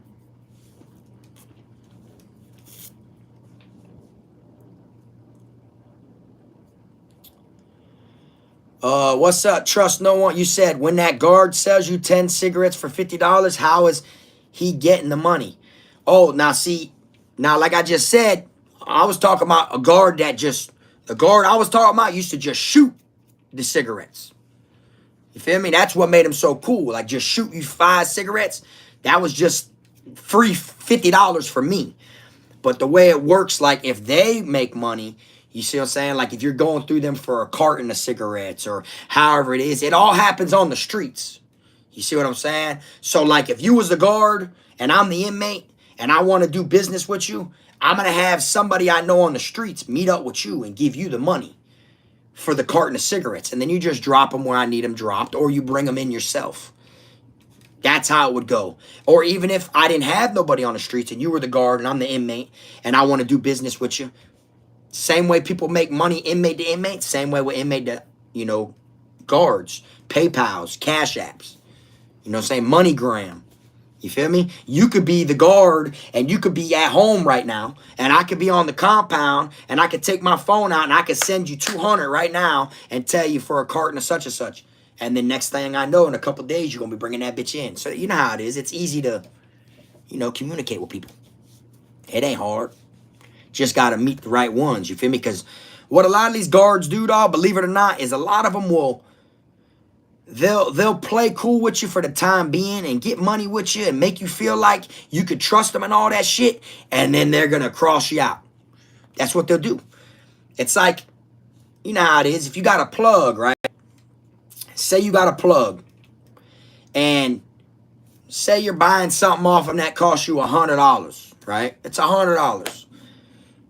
What's up? Trust no one. You said when that guard sells you 10 cigarettes for $50, how is he getting the money? Oh, now see, now like I just said, I was talking about a guard that just, the guard I was talking about used to just shoot the cigarettes. You feel me? That's what made him so cool. Like just shoot you 5 cigarettes. That was just free $50 for me. But the way it works, like if they make money, you see what I'm saying? Like if you're going through them for a carton of cigarettes or however it is, it all happens on the streets. You see what I'm saying? So like if you was the guard and I'm the inmate and I want to do business with you, I'm going to have somebody I know on the streets meet up with you and give you the money for the carton of cigarettes. And then you just drop them where I need them dropped, or you bring them in yourself. That's how it would go. Or even if I didn't have nobody on the streets and you were the guard and I'm the inmate and I want to do business with you, same way people make money inmate to inmate, same way with inmate to, you know, guards, PayPals, Cash Apps, you know what I'm saying, MoneyGram. You feel me? You could be the guard and you could be at home right now and I could be on the compound and I could take my phone out and I could send you 200 right now and tell you for a carton of such and such. And then next thing I know, in a couple of days, you're going to be bringing that bitch in. So you know how it is. It's easy to, you know, communicate with people. It ain't hard. Just got to meet the right ones. You feel me? Because what a lot of these guards do, dog, believe it or not, is a lot of them will, they'll play cool with you for the time being and get money with you and make you feel like you could trust them and all that shit. And then they're going to cross you out. That's what they'll do. It's like, you know how it is. If you got a plug, right? Say you got a plug and say you're buying something off them that costs you $100, right? It's $100.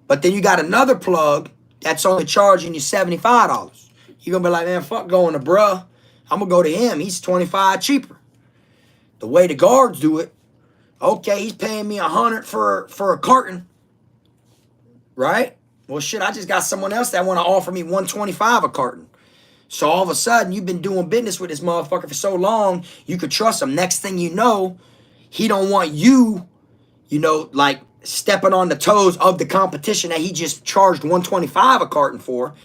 But then you got another plug that's only charging you $75. You're going to be like, man, fuck going to bruh. I'm going to go to him. He's $25 cheaper. The way the guards do it, okay, he's paying me $100 for a carton, right? Well, shit, I just got someone else that want to offer me $125 a carton. So all of a sudden, you've been doing business with this motherfucker for so long, you could trust him. Next thing you know, he don't want you, you know, like stepping on the toes of the competition that he just charged $125 a carton for.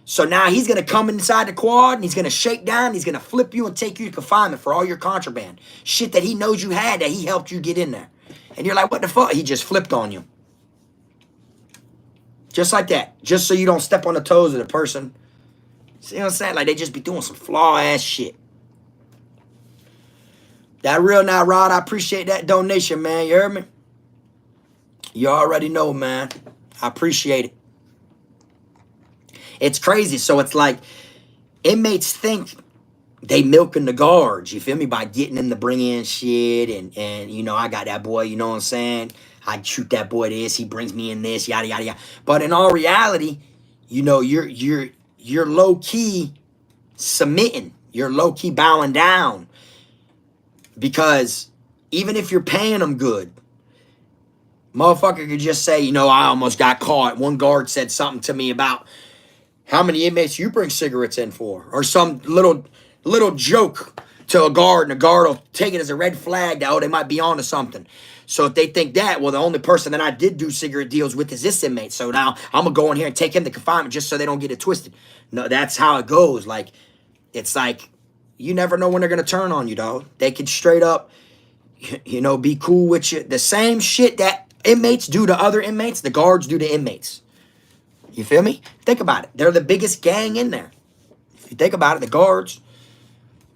So now he's going to come inside the quad and he's going to shake down, he's going to flip you and take you to confinement for all your contraband. Shit that he knows you had that he helped you get in there. And you're like, what the fuck? He just flipped on you. Just like that. Just so you don't step on the toes of the person. See what I'm saying? Like they just be doing some flaw ass shit. That real now, Rod. I appreciate that donation, man. You heard me? You already know, man. I appreciate it. It's crazy. So it's like inmates think they milking the guards. You feel me? By getting them to bring in shit and you know, I got that boy. You know what I'm saying? I shoot that boy this. He brings me in this. Yada yada yada. But in all reality, you know, you're low-key submitting. You're low-key bowing down. Because even if you're paying them good, motherfucker could just say, you know, I almost got caught. One guard said something to me about how many inmates you bring cigarettes in for. Or some little joke to a guard, and a guard will take it as a red flag that, oh, they might be on to something. So if they think that, well, the only person that I did do cigarette deals with is this inmate. So now I'm going to go in here and take him to confinement just so they don't get it twisted. No, that's how it goes. Like, it's like, you never know when they're going to turn on you, dog. They can straight up, you know, be cool with you. The same shit that inmates do to other inmates, the guards do to inmates. You feel me? Think about it. They're the biggest gang in there. If you think about it, the guards,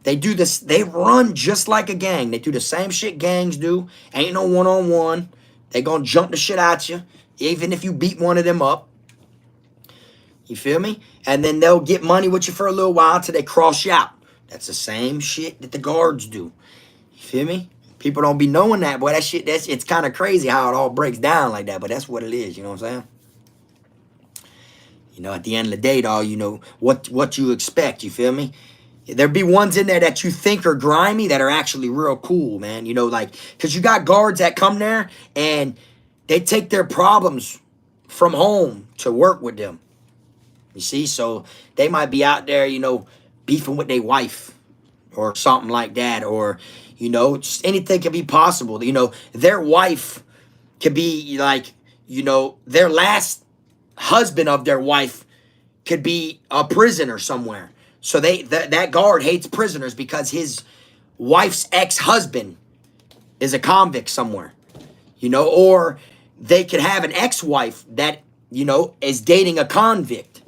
they do this. They run just like a gang. They do the same shit gangs do. Ain't no one-on-one. They gonna jump the shit out you, even if you beat one of them up. You feel me? And then they'll get money with you for a little while until they cross you out. That's the same shit that the guards do. You feel me? People don't be knowing that, boy. That shit, it's kind of crazy how it all breaks down like that, but that's what it is. You know what I'm saying? You know, at the end of the day, dog, you know, what you expect, you feel me? There be ones in there that you think are grimy that are actually real cool, man. You know, like, because you got guards that come there and they take their problems from home to work with them. You see? So they might be out there, you know, beefing with their wife or something like that. Or, you know, just anything can be possible. You know, their wife could be like, you know, their last husband of their wife could be a prisoner somewhere. So that guard hates prisoners because his wife's ex-husband is a convict somewhere, you know, or they could have an ex-wife that, you know, is dating a convict,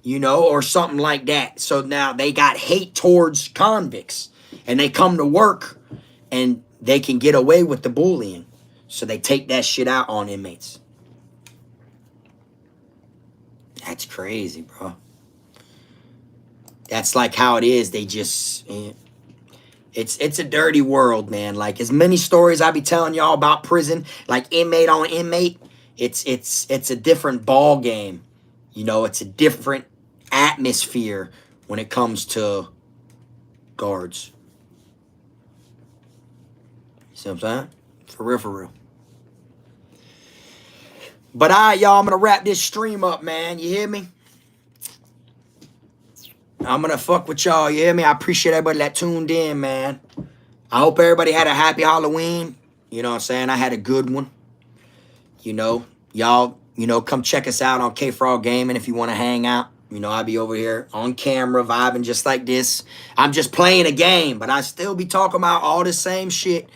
you know, or something like that. So now they got hate towards convicts and they come to work and they can get away with the bullying. So they take that shit out on inmates. That's crazy, bro. That's like how it is. They just, it's a dirty world, man. Like as many stories I be telling y'all about prison, like inmate on inmate, it's a different ball game. You know, it's a different atmosphere when it comes to guards. See what I'm saying? For real, for real. But all right, y'all, I'm gonna wrap this stream up, man. You hear me? I'm gonna fuck with y'all, you hear me? I appreciate everybody that tuned in, man. I hope everybody had a happy Halloween. You know what I'm saying? I had a good one. You know, y'all, you know, come check us out on Kfrog Gaming if you want to hang out. You know, I'll be over here on camera vibing just like this. I'm just playing a game, but I still be talking about all the same shit.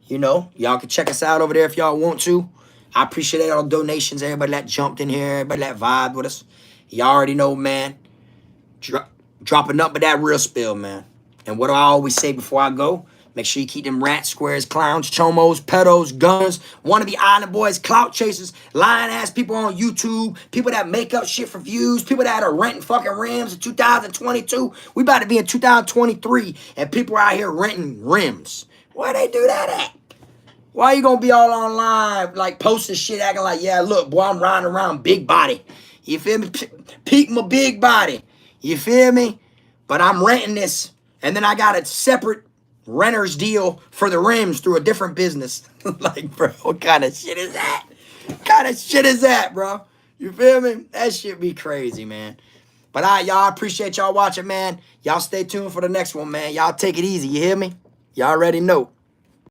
You know, y'all can check us out over there if y'all want to. I appreciate all the donations, everybody that jumped in here, everybody that vibed with us. Y'all already know, man. Drop a number that Realspill, man. And what do I always say before I go? Make sure you keep them rats, squares, clowns, chomos, pedos, gunners, wannabe island boys, clout chasers, lying ass people on YouTube, people that make up shit for views, people that are renting fucking rims in 2022. We about to be in 2023, and people are out here renting rims. Where they do that at? Why you gonna be all online, like posting shit, acting like, yeah, look, boy, I'm riding around big body. You feel me? Peek my big body. You feel me? But I'm renting this, and then I got a separate renter's deal for the rims through a different business. Like, bro, what kind of shit is that? What kind of shit is that, bro? You feel me? That shit be crazy, man. But all right, y'all, I appreciate y'all watching, man. Y'all stay tuned for the next one, man. Y'all take it easy, you hear me? Y'all already know.